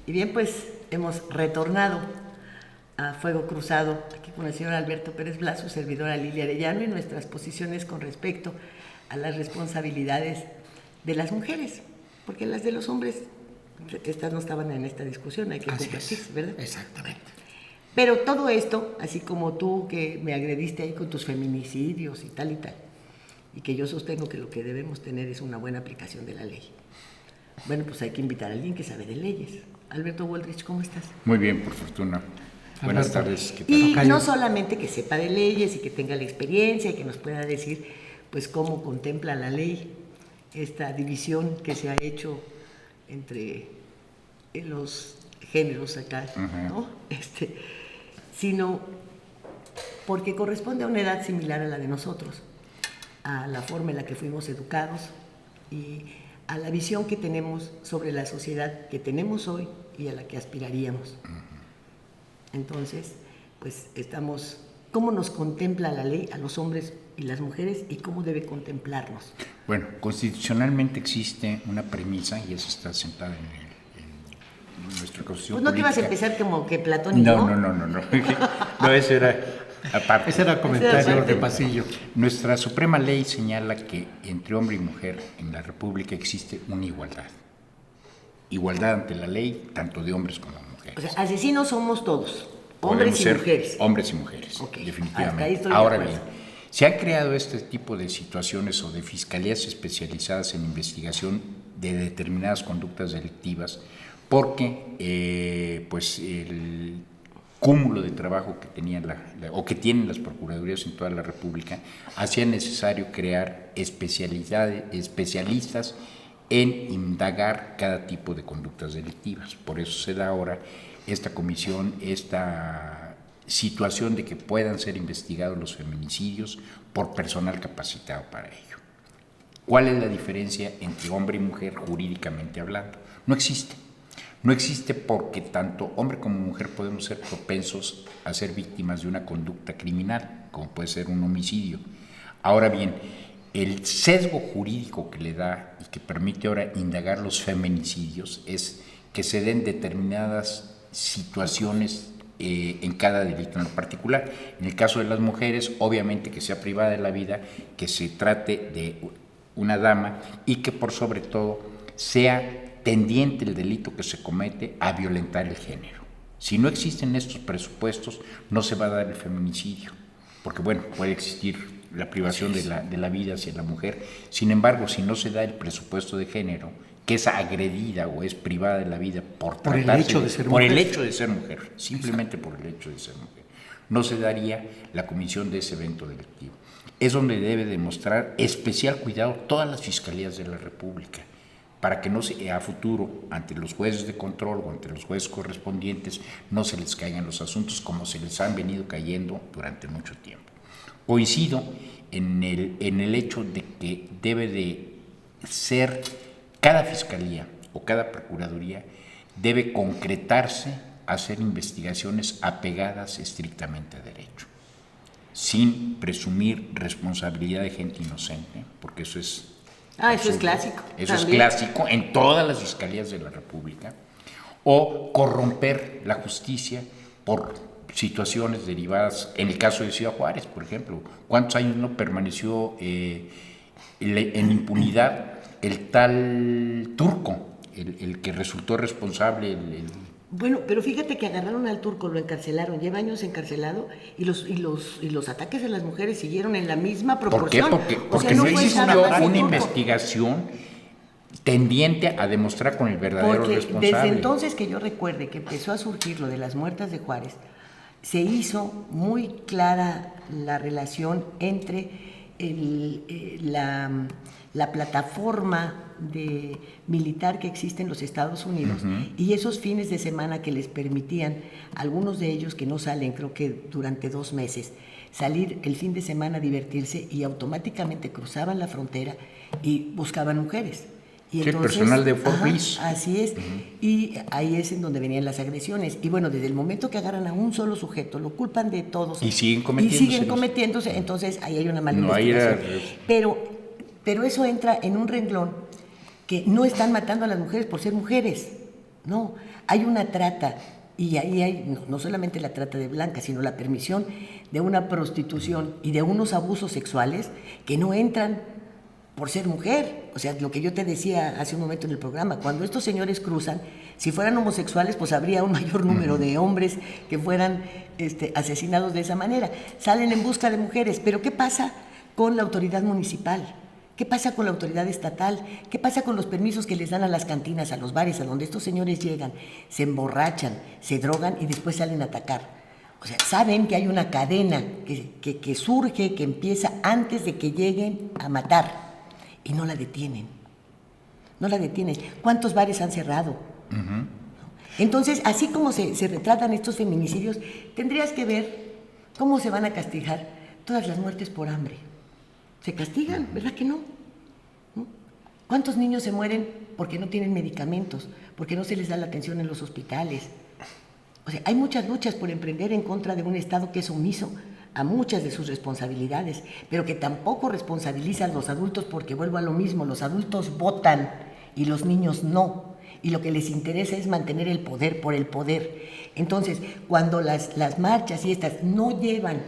Y bien, pues hemos retornado a Fuego Cruzado, aquí con el señor Alberto Pérez Blas, su servidora Lilia Arellano, y nuestras posiciones con respecto a las responsabilidades de las mujeres, porque las de los hombres, estas no estaban en esta discusión, hay que compartir, ¿verdad? Exactamente. Pero todo esto, así como tú que me agrediste ahí con tus feminicidios y tal, y que yo sostengo que lo que debemos tener es una buena aplicación de la ley. Bueno, pues hay que invitar a alguien que sabe de leyes. Alberto Woldrich, ¿cómo estás? Muy bien, por fortuna. Buenas tardes. ¿Qué tal? Y no solamente que sepa de leyes y que tenga la experiencia y que nos pueda decir pues cómo contempla la ley esta división que se ha hecho entre los géneros acá, ¿no? Sino porque corresponde a una edad similar a la de nosotros, a la forma en la que fuimos educados y a la visión que tenemos sobre la sociedad que tenemos hoy y a la que aspiraríamos. Entonces, pues estamos, ¿cómo nos contempla la ley a los hombres y las mujeres y cómo debe contemplarnos? Bueno, constitucionalmente existe una premisa y eso está sentada en nuestra Constitución. Pues no te ibas a empezar como que Platón y yo. No. No, eso era aparte. Ese era comentario de pasillo. Nuestra Suprema Ley señala que entre hombre y mujer en la República existe una igualdad. Igualdad ante la ley, tanto de hombres como de mujeres. O sea, asesinos somos todos, hombres y mujeres. Hombres y mujeres, Okay. definitivamente. Hasta ahí estoy de Ahora acuerdo. bien, se han creado este tipo de situaciones o de fiscalías especializadas en investigación de determinadas conductas delictivas porque pues el cúmulo de trabajo que tenían o que tienen las procuradurías en toda la República hacía necesario crear especialistas en indagar cada tipo de conductas delictivas. Por eso se da ahora esta comisión, esta situación de que puedan ser investigados los feminicidios por personal capacitado para ello. ¿Cuál es la diferencia entre hombre y mujer jurídicamente hablando? No existe. No existe porque tanto hombre como mujer podemos ser propensos a ser víctimas de una conducta criminal, como puede ser un homicidio. Ahora bien, el sesgo jurídico que le da y que permite ahora indagar los feminicidios es que se den determinadas situaciones en cada delito en lo particular. En el caso de las mujeres, obviamente que sea privada de la vida, que se trate de una dama y que por sobre todo sea tendiente el delito que se comete a violentar el género. Si no existen estos presupuestos, no se va a dar el feminicidio, porque bueno, puede existir la privación de la vida hacia la mujer. Sin embargo, si no se da el presupuesto de género, que es agredida o es privada de la vida por el hecho de ser por mujer. el hecho de ser mujer, simplemente por el hecho de ser mujer, no se daría la comisión de ese evento delictivo. Es donde debe demostrar especial cuidado todas las fiscalías de la República, para que no se, a futuro, ante los jueces de control o ante los jueces correspondientes, no se les caigan los asuntos como se les han venido cayendo durante mucho tiempo. Coincido en el hecho de que debe de ser cada fiscalía o cada procuraduría debe concretarse a hacer investigaciones apegadas estrictamente a derecho, sin presumir responsabilidad de gente inocente, porque eso es eso es clásico. Eso también. es clásico en todas las fiscalías de la República, o corromper la justicia por situaciones derivadas, en el caso de Ciudad Juárez, por ejemplo, ¿cuántos años no permaneció en impunidad el tal Turco, el que resultó responsable? Bueno, pero fíjate que agarraron al Turco, lo encarcelaron, lleva años encarcelado y los ataques a las mujeres siguieron en la misma proporción. ¿Por qué? Porque no existe una investigación tendiente a demostrar con el verdadero responsable. Desde entonces que yo recuerde que empezó a surgir lo de las muertas de Juárez, se hizo muy clara la relación entre la plataforma militar que existe en los Estados Unidos y esos fines de semana que les permitían, algunos de ellos que no salen, creo que durante 2 meses, salir el fin de semana a divertirse y automáticamente cruzaban la frontera y buscaban mujeres. Y sí, entonces, personal de Fort Bliss. Así es, y ahí es en donde venían las agresiones. Y bueno, desde el momento que agarran a un solo sujeto, lo culpan de todos. Y siguen cometiéndose. Entonces ahí hay una mala investigación. Pero eso entra en un renglón que no están matando a las mujeres por ser mujeres. No, hay una trata. Y ahí hay no solamente la trata de blancas, sino la permisión de una prostitución y de unos abusos sexuales que no entran por ser mujer. O sea, lo que yo te decía hace un momento en el programa, cuando estos señores cruzan, si fueran homosexuales, pues habría un mayor número de hombres que fueran asesinados de esa manera. Salen en busca de mujeres, pero ¿qué pasa con la autoridad municipal? ¿Qué pasa con la autoridad estatal? ¿Qué pasa con los permisos que les dan a las cantinas, a los bares, a donde estos señores llegan, se emborrachan, se drogan y después salen a atacar? O sea, saben que hay una cadena que surge, que empieza antes de que lleguen a matar. Y no la detienen. No la detienen. ¿Cuántos bares han cerrado? Entonces, así como se retratan estos feminicidios, tendrías que ver cómo se van a castigar todas las muertes por hambre. Se castigan, ¿verdad que no? ¿Cuántos niños se mueren porque no tienen medicamentos, porque no se les da la atención en los hospitales? O sea, hay muchas luchas por emprender en contra de un Estado que es omiso a muchas de sus responsabilidades, pero que tampoco responsabiliza a los adultos, porque vuelvo a lo mismo, los adultos votan y los niños no, y lo que les interesa es mantener el poder por el poder. Entonces, cuando las marchas y estas no llevan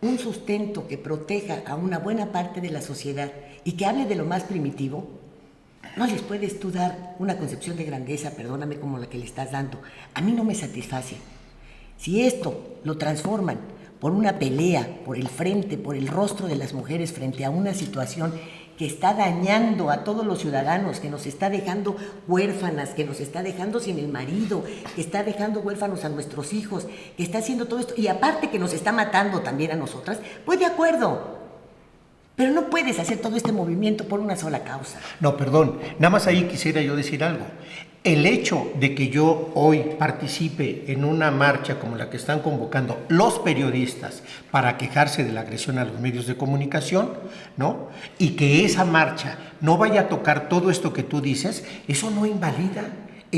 un sustento que proteja a una buena parte de la sociedad y que hable de lo más primitivo, no les puedes tú dar una concepción de grandeza, perdóname, como la que le estás dando. A mí no me satisface. Si esto lo transforman por una pelea, por el frente, por el rostro de las mujeres frente a una situación que está dañando a todos los ciudadanos, que nos está dejando huérfanas, que nos está dejando sin el marido, que está dejando huérfanos a nuestros hijos, que está haciendo todo esto, y aparte que nos está matando también a nosotras, pues de acuerdo. Pero no puedes hacer todo este movimiento por una sola causa. No, perdón, nada más ahí quisiera yo decir algo. El hecho de que yo hoy participe en una marcha como la que están convocando los periodistas para quejarse de la agresión a los medios de comunicación, ¿no? Y que esa marcha no vaya a tocar todo esto que tú dices, eso no invalida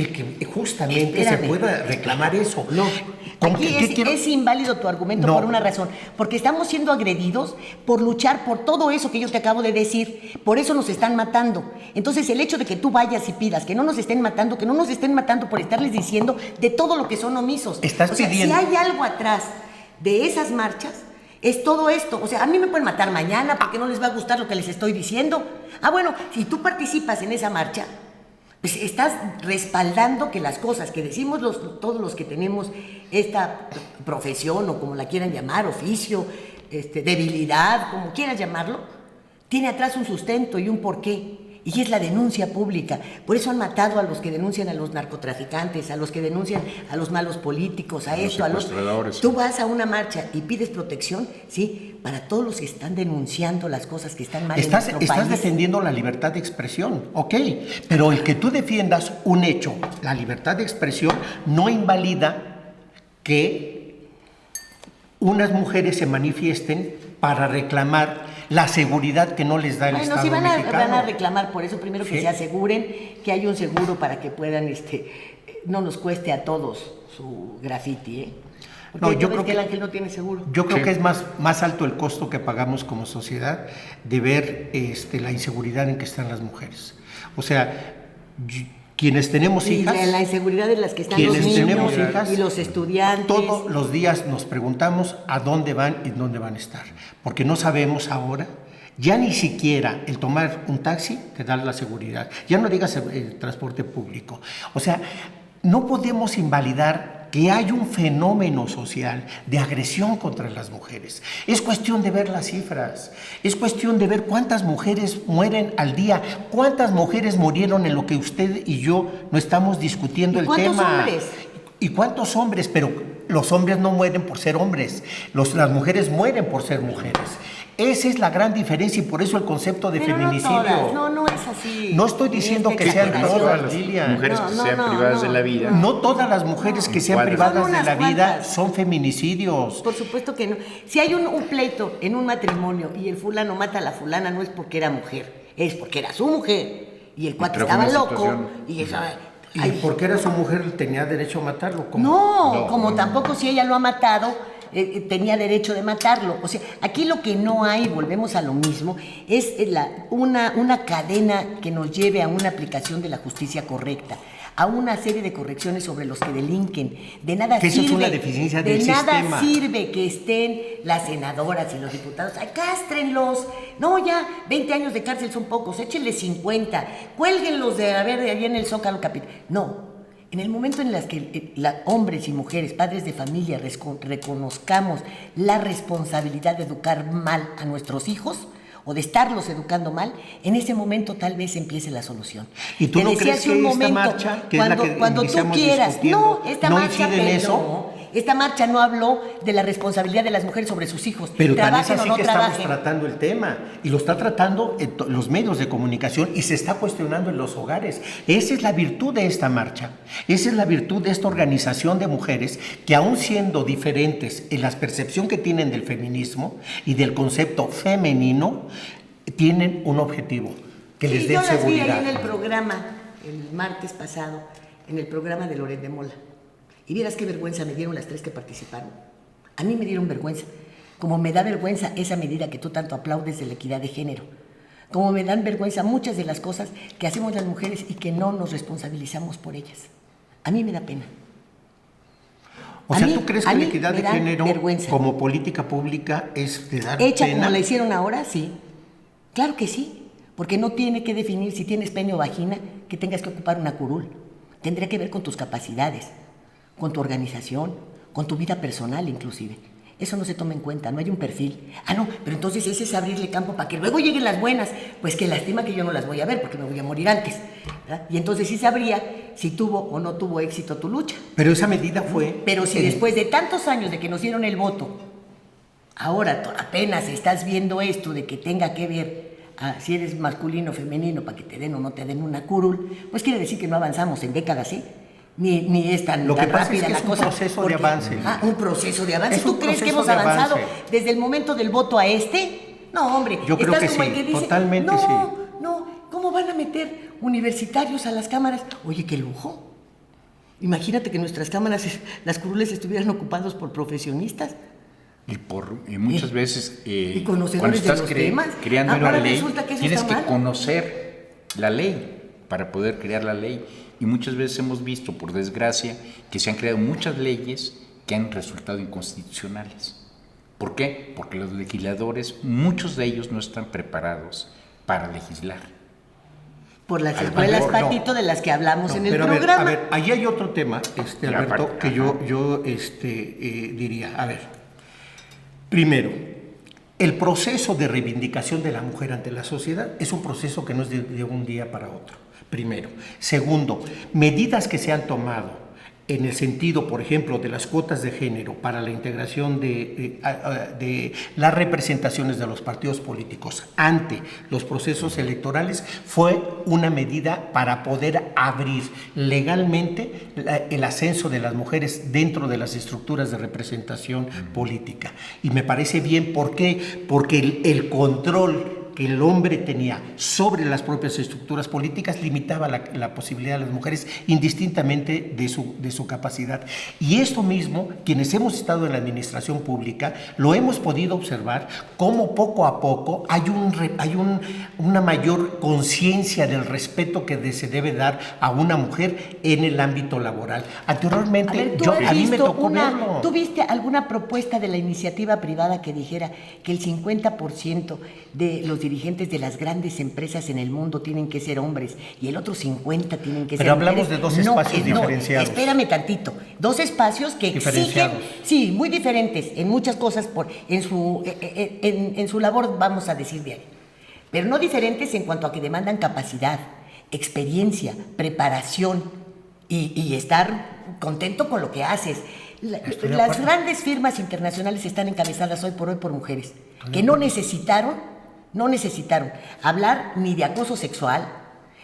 el que justamente Espérame. se pueda reclamar eso. No, ¿Con aquí qué quiero? es inválido tu argumento No. por una razón, porque estamos siendo agredidos por luchar por todo eso que yo te acabo de decir, por eso nos están matando. Entonces el hecho de que tú vayas y pidas que no nos estén matando por estarles diciendo de todo lo que son omisos. Estás o sea, pidiendo- si hay algo atrás de esas marchas, es todo esto. O sea, a mí me pueden matar mañana porque no les va a gustar lo que les estoy diciendo. Ah, bueno, si tú participas en esa marcha, pues estás respaldando que las cosas que decimos todos los que tenemos esta profesión, o como la quieran llamar, oficio, debilidad, como quieras llamarlo, tiene atrás un sustento y un porqué. Y es la denuncia pública. Por eso han matado a los que denuncian a los narcotraficantes, a los que denuncian a los malos políticos, a esto, a los secuestradores. Tú vas a una marcha y pides protección, ¿sí? Para todos los que están denunciando las cosas que están mal en nuestro Estás país. defendiendo la libertad de expresión, ok, pero el que tú defiendas un hecho, la libertad de expresión, no invalida que unas mujeres se manifiesten para reclamar la seguridad que no les da el Bueno, Estado si van mexicano. a reclamar por eso, primero que Sí. se aseguren que hay un seguro para que puedan, no nos cueste a todos su graffiti, ¿eh? Porque No, tú yo ves creo que que- el ángel no tiene seguro. Yo creo que es más alto el costo que pagamos como sociedad de ver la inseguridad en que están las mujeres. O sea, quienes tenemos Y hijas, la inseguridad de las que están los quienes niños tenemos hijas, y los estudiantes. todos los días nos preguntamos a dónde van y dónde van a estar, porque no sabemos ahora, ya ni siquiera el tomar un taxi te da la seguridad, ya no digas el transporte público. O sea, no podemos invalidar que hay un fenómeno social de agresión contra las mujeres. Es cuestión de ver las cifras, es cuestión de ver cuántas mujeres mueren al día, cuántas mujeres murieron en lo que usted y yo no estamos discutiendo ¿Y el cuántos tema. hombres? ¿Y cuántos hombres? Pero los hombres no mueren por ser hombres, las mujeres mueren por ser mujeres. Esa es la gran diferencia y por eso el concepto de Pero feminicidio. no es así. No estoy diciendo que sean exageración. todas las Lilian. mujeres No, que no, sean no, privadas no. de la vida. No todas las mujeres que sean ¿Cuáles? privadas Son de la unas vida cuantas. son feminicidios. Por supuesto que no. Si hay un pleito en un matrimonio y el fulano mata a la fulana, no es porque era mujer, es porque era su mujer. Y el cuate trajo estaba una loco. situación. Y esa. ¿Y Ay, porque era su mujer tenía derecho a matarlo? ¿Cómo? no, como tampoco si ella lo ha matado, tenía derecho de matarlo. O sea, aquí lo que no hay, volvemos a lo mismo, es una cadena que nos lleve a una aplicación de la justicia correcta, a una serie de correcciones sobre los que delinquen. De nada Que eso es sirve, una deficiencia del de nada sistema. sirve que estén las senadoras y los diputados. ¡Ay, cástrenlos! No, ya 20 años de cárcel son pocos, échenle 50, cuélguenlos de allá en el Zócalo Capital. No. En el momento en el que hombres y mujeres, padres de familia, reconozcamos la responsabilidad de educar mal a nuestros hijos o de estarlos educando mal, en ese momento tal vez empiece la solución. ¿Y tú Te no decía crees hace que un esta momento, marcha, que es la que cuando tú iniciamos quieras, discutiendo, no, esta no marcha incide en pero eso? no. Esta marcha no habló de la responsabilidad de las mujeres sobre sus hijos. Pero tan es Trabajen o así no que estamos trabajen. tratando el tema y lo está tratando los medios de comunicación y se está cuestionando en los hogares. Esa es la virtud de esta marcha, esa es la virtud de esta organización de mujeres que aún siendo diferentes en la percepción que tienen del feminismo y del concepto femenino, tienen un objetivo, que les Sí, dé yo las vi seguridad. ahí en el programa, el martes pasado, en el programa de Loret de Mola. Y vieras qué vergüenza me dieron las 3 que participaron. A mí me dieron vergüenza. Como me da vergüenza esa medida que tú tanto aplaudes de la equidad de género. Como me dan vergüenza muchas de las cosas que hacemos las mujeres y que no nos responsabilizamos por ellas. A mí me da pena. O A sea, mí- ¿tú crees a que la mí equidad me de dan género vergüenza. como política pública es de dar Hecha pena? como la hicieron ahora, sí. Claro que sí. Porque no tiene que definir si tienes pene o vagina que tengas que ocupar una curul. Tendría que ver con tus capacidades, con tu organización, con tu vida personal inclusive. Eso no se toma en cuenta, no hay un perfil. Ah, no, pero entonces ese es abrirle campo para que luego lleguen las buenas. Pues qué lástima que yo no las voy a ver porque me voy a morir antes, ¿verdad? Y entonces sí sabría si tuvo o no tuvo éxito tu lucha. Pero esa medida fue... Pero si después de tantos años de que nos dieron el voto, ahora apenas estás viendo esto de que tenga que ver si eres masculino o femenino para que te den o no te den una curul, pues quiere decir que no avanzamos en décadas, ¿sí? Ni es tan, Lo que tan pasa rápida es que la es un cosa. proceso de avance. Ah, un proceso de avance. Es ¿Tú un crees que proceso hemos de avanzado avance. desde el momento del voto a este? No, hombre. Yo creo estás que como sí, el que dice, totalmente no, sí. No, ¿cómo van a meter universitarios a las cámaras? Oye, qué lujo. Imagínate que nuestras cámaras, las curules estuvieran ocupadas por profesionistas. Y muchas veces, y conocedores cuando estás de los temas. creando Ahora una ley, resulta que eso tienes está que mal. conocer la ley para poder crear la ley. Y muchas veces hemos visto, por desgracia, que se han creado muchas leyes que han resultado inconstitucionales. ¿Por qué? Porque los legisladores, muchos de ellos no están preparados para legislar. Por las Al escuelas, valor, no. Patito, de las que hablamos en el Pero programa. a ver, ahí hay otro tema, Ya, Alberto, que yo diría. A ver, primero, el proceso de reivindicación de la mujer ante la sociedad es un proceso que no es de un día para otro, primero. Segundo, medidas que se han tomado en el sentido, por ejemplo, de las cuotas de género para la integración de las representaciones de los partidos políticos ante los procesos electorales, fue una medida para poder abrir legalmente el ascenso de las mujeres dentro de las estructuras de representación política. Y me parece bien, ¿por qué? Porque el control que el hombre tenía sobre las propias estructuras políticas limitaba la posibilidad de las mujeres indistintamente de su capacidad. Y esto mismo, quienes hemos estado en la administración pública, lo hemos podido observar cómo poco a poco hay una mayor conciencia del respeto que se debe dar a una mujer en el ámbito laboral. Anteriormente, A ver, a mí me tocó verlo. ¿Tú viste alguna propuesta de la iniciativa privada que dijera que el 50% de los dirigentes de las grandes empresas en el mundo tienen que ser hombres y el otro 50% tienen que ser Pero hablamos mujeres? de dos espacios diferenciados. Espérame tantito. Dos espacios que exigen, Diferenciados. sí, muy diferentes en muchas cosas en su labor, vamos a decir bien, pero no diferentes en cuanto a que demandan capacidad, experiencia, preparación y estar contento con lo que haces. Las grandes firmas internacionales están encabezadas hoy por mujeres que no necesitaron hablar ni de acoso sexual,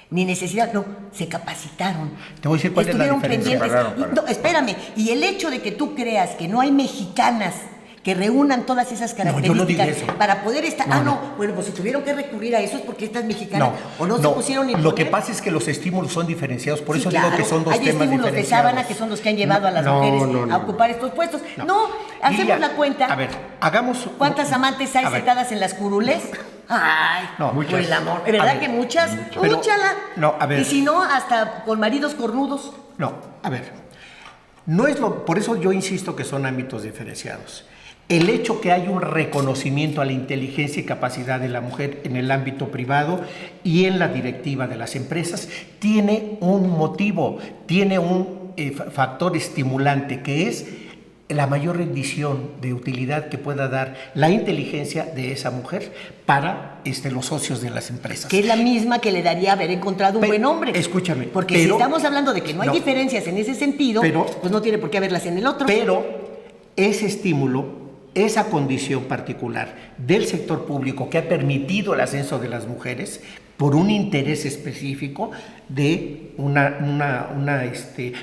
ni se capacitaron. Te voy a decir cuál es la Estuvieron diferencia. pendientes. No, espérame, y el hecho de que tú creas que no hay mexicanas que reúnan todas esas características yo no digo eso. para poder estar... Bueno, pues si tuvieron que recurrir a eso es porque estas mexicanas se pusieron en Lo que pasa es que los estímulos son diferenciados, por eso digo que son dos hay temas estímulos de diferenciados. sábana que son los que han llevado a las mujeres a ocupar estos puestos. Hacemos Lilia, la cuenta. A ver, hagamos... ¿Cuántas amantes hay a ver, sentadas en las curules? Ay, muchas. por el amor. ¿Verdad A ver, que muchas? pero- Úchala. no, a ver. Y si no, hasta con maridos cornudos. No, a ver, por eso yo insisto que son ámbitos diferenciados. El hecho que hay un reconocimiento a la inteligencia y capacidad de la mujer en el ámbito privado y en la directiva de las empresas tiene un motivo, tiene un factor estimulante, que es la mayor rendición de utilidad que pueda dar la inteligencia de esa mujer para los socios de las empresas. Que es la misma que le daría haber encontrado un buen hombre. Escúchame. Porque si estamos hablando de que no hay diferencias en ese sentido, pues no tiene por qué haberlas en el otro. Pero ese estímulo, esa condición particular del sector público que ha permitido el ascenso de las mujeres por un interés específico de una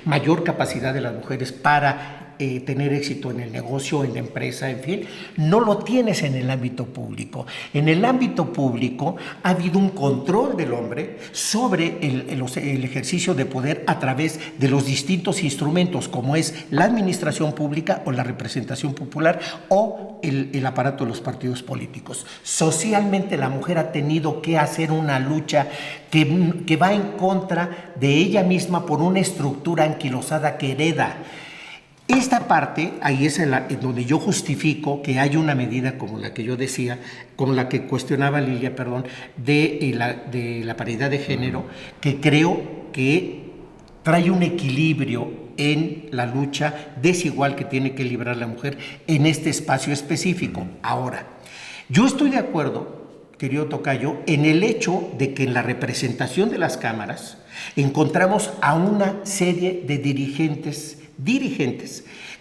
mayor capacidad de las mujeres para tener éxito en el negocio, en la empresa, en fin, no lo tienes en el ámbito público. En el ámbito público ha habido un control del hombre sobre el ejercicio de poder a través de los distintos instrumentos, como es la administración pública o la representación popular o el aparato de los partidos políticos. Socialmente la mujer ha tenido que hacer una lucha que va en contra de ella misma por una estructura anquilosada que hereda. Esta parte, ahí es en donde yo justifico que hay una medida como la que yo decía, como la que cuestionaba Lilia, de la paridad de género, que creo que trae un equilibrio en la lucha desigual que tiene que librar la mujer en este espacio específico. Ahora, yo estoy de acuerdo, querido tocayo, en el hecho de que en la representación de las cámaras encontramos a una serie de dirigentes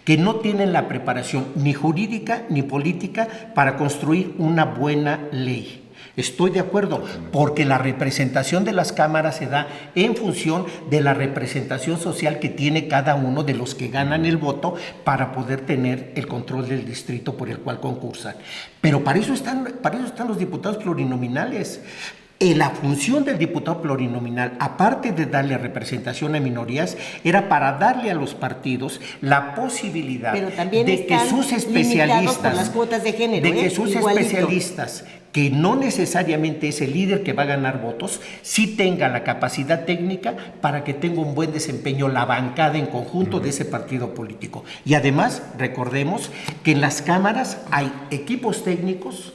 que no tienen la preparación ni jurídica ni política para construir una buena ley. Estoy de acuerdo, porque la representación de las cámaras se da en función de la representación social que tiene cada uno de los que ganan el voto para poder tener el control del distrito por el cual concursan. Pero para eso están los diputados plurinominales. La función del diputado plurinominal, aparte de darle representación a minorías, era para darle a los partidos la posibilidad Pero también de que están sus limitados por especialistas, las cuotas de género, de que sus igualito. especialistas, que no necesariamente es el líder que va a ganar votos, sí tenga la capacidad técnica para que tenga un buen desempeño la bancada en conjunto de ese partido político. Y además, recordemos que en las cámaras hay equipos técnicos,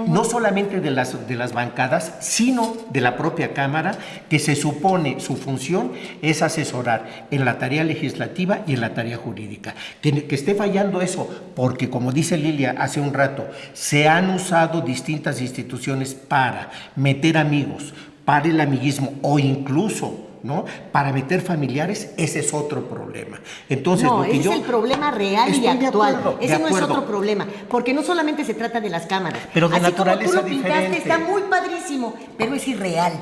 no solamente de las bancadas, sino de la propia Cámara, que se supone su función es asesorar en la tarea legislativa y en la tarea jurídica. Que esté fallando eso, porque como dice Lilia hace un rato, se han usado distintas instituciones para meter amigos, para el amiguismo o incluso, ¿no?, para meter familiares, ese es otro problema. Entonces, No, lo que ese es el problema real y Estoy de actual. acuerdo, Ese de no es acuerdo. otro problema, porque no solamente se trata de las cámaras. Pero de así naturaleza como tú lo pintaste, diferente. está muy padrísimo, pero es irreal.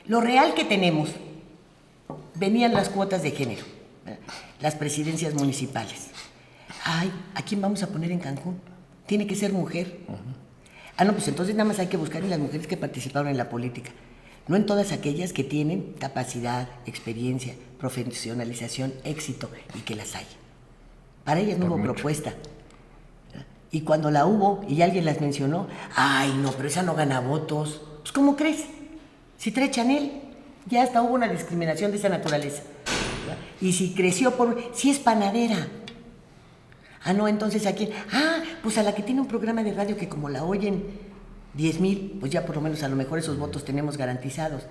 Lo real que tenemos, venían las cuotas de género, las presidencias municipales. Ay, ¿a quién vamos a poner en Cancún? Tiene que ser mujer. Ah, no, pues entonces nada más hay que buscar en las mujeres que participaron en la política. No en todas aquellas que tienen capacidad, experiencia, profesionalización, éxito y que las hay. Para ellas no hubo propuesta. Y cuando la hubo y alguien las mencionó, ay, no, pero esa no gana votos. Pues, ¿cómo crees? Si trae Chanel, ya hasta hubo una discriminación de esa naturaleza. Y si creció si es panadera. Ah, no, entonces ¿a quién? Ah, pues a la que tiene un programa de radio que como la oyen 10,000, pues ya por lo menos a lo mejor esos votos tenemos garantizados.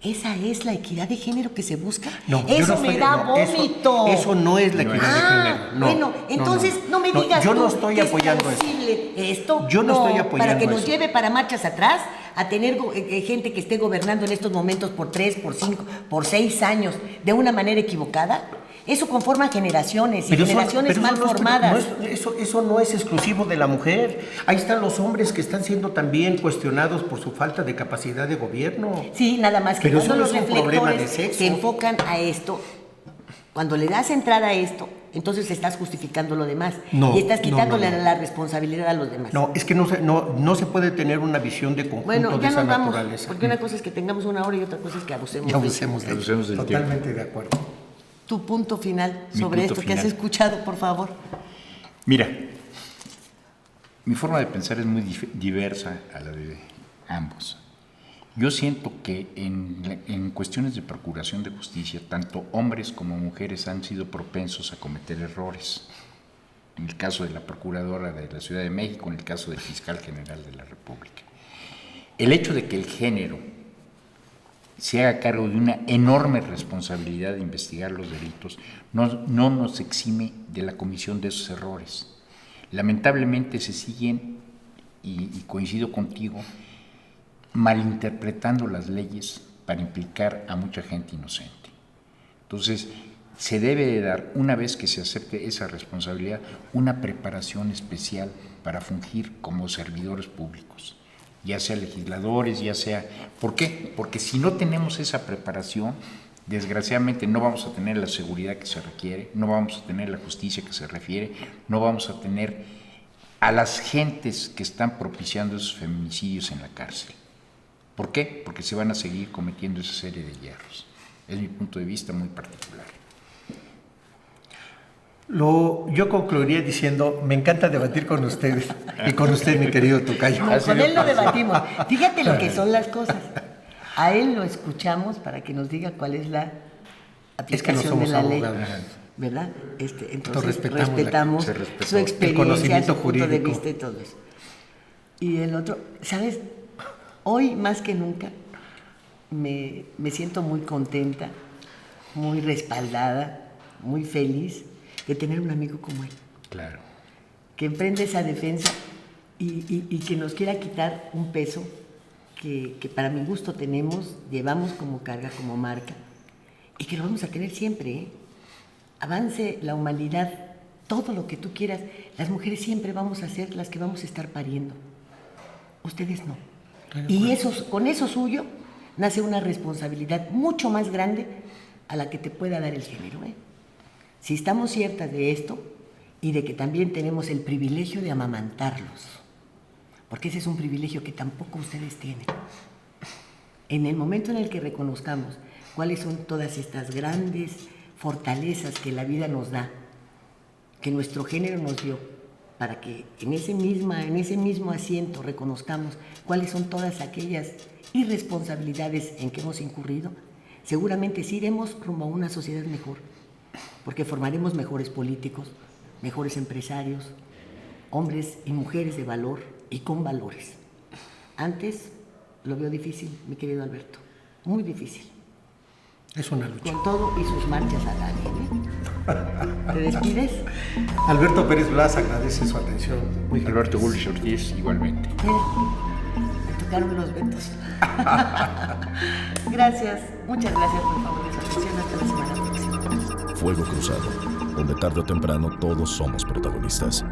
¿Esa es la equidad de género que se busca? No, yo eso no me estoy- da no, vómito. Eso no es la equidad de género. No, bueno, entonces no me digas yo no tú estoy que apoyando es posible esto. Yo no estoy apoyando para que nos eso. lleve para marchas atrás, a tener gente que esté gobernando en estos momentos por 3, por 5, por 6 años de una manera equivocada. Eso conforma generaciones y generaciones mal formadas. Eso no es exclusivo de la mujer. Ahí están los hombres que están siendo también cuestionados por su falta de capacidad de gobierno. Sí, nada más que Pero cuando eso no los es un problema de reflectores sexo. se enfocan a esto, cuando le das entrada a esto, entonces estás justificando lo demás. No, y estás no, quitándole no, no. la responsabilidad a los demás. No, es que no se puede tener una visión de conjunto Bueno, de ya esa nos vamos, naturaleza. porque una cosa es que tengamos una hora y otra cosa es que abusemos. Ya abusemos Abusemos de del Totalmente de acuerdo. Tu punto final Mi sobre punto esto que has final. escuchado, por favor. Mira, mi forma de pensar es muy diversa a la de ambos. Yo siento que en cuestiones de procuración de justicia, tanto hombres como mujeres han sido propensos a cometer errores. En el caso de la Procuradora de la Ciudad de México, en el caso del Fiscal General de la República. El hecho de que el género se haga cargo de una enorme responsabilidad de investigar los delitos, no nos exime de la comisión de esos errores. Lamentablemente se siguen, y coincido contigo, malinterpretando las leyes para implicar a mucha gente inocente. Entonces, se debe de dar, una vez que se acepte esa responsabilidad, una preparación especial para fungir como servidores públicos, ya sea legisladores, ya sea... ¿Por qué? Porque si no tenemos esa preparación, desgraciadamente no vamos a tener la seguridad que se requiere, no vamos a tener la justicia que se refiere, no vamos a tener a las gentes que están propiciando esos feminicidios en la cárcel. ¿Por qué? Porque se van a seguir cometiendo esa serie de hierros. Es mi punto de vista muy particular. Yo concluiría diciendo, me encanta debatir con ustedes y con usted, mi querido tocayo. No, con él no debatimos. Fíjate lo que son las cosas. A él lo escuchamos para que nos diga cuál es la Es que no aplicación somos de la ley. abogados. ¿Verdad? Entonces respetamos se respetó su el experiencia, conocimiento su punto de jurídico. vista y todo eso. Y el otro, ¿sabes? Hoy más que nunca me siento muy contenta, muy respaldada, muy feliz de tener un amigo como él, Claro. que emprende esa defensa y que nos quiera quitar un peso que para mi gusto llevamos como carga, como marca, y que lo vamos a tener siempre, ¿eh? Avance la humanidad, todo lo que tú quieras, las mujeres siempre vamos a ser las que vamos a estar pariendo. Ustedes no. Y con eso suyo nace una responsabilidad mucho más grande a la que te pueda dar el género, ¿eh? Si estamos ciertas de esto y de que también tenemos el privilegio de amamantarlos, porque ese es un privilegio que tampoco ustedes tienen. En el momento en el que reconozcamos cuáles son todas estas grandes fortalezas que la vida nos da, que nuestro género nos dio, para que en ese mismo asiento reconozcamos cuáles son todas aquellas irresponsabilidades en que hemos incurrido, seguramente sí iremos rumbo a una sociedad mejor, porque formaremos mejores políticos, mejores empresarios, hombres y mujeres de valor y con valores. Antes lo veo difícil, mi querido Alberto, muy difícil. Es una lucha. Con todo y sus marchas a Dani. ¿Te despides? Alberto Pérez Blas agradece su atención. Muy Alberto Gulch Ortiz, igualmente. Me tocaron los vetos. Gracias, muchas gracias por favor de su atención. Hasta la semana próxima. Fuego Cruzado, donde tarde o temprano todos somos protagonistas.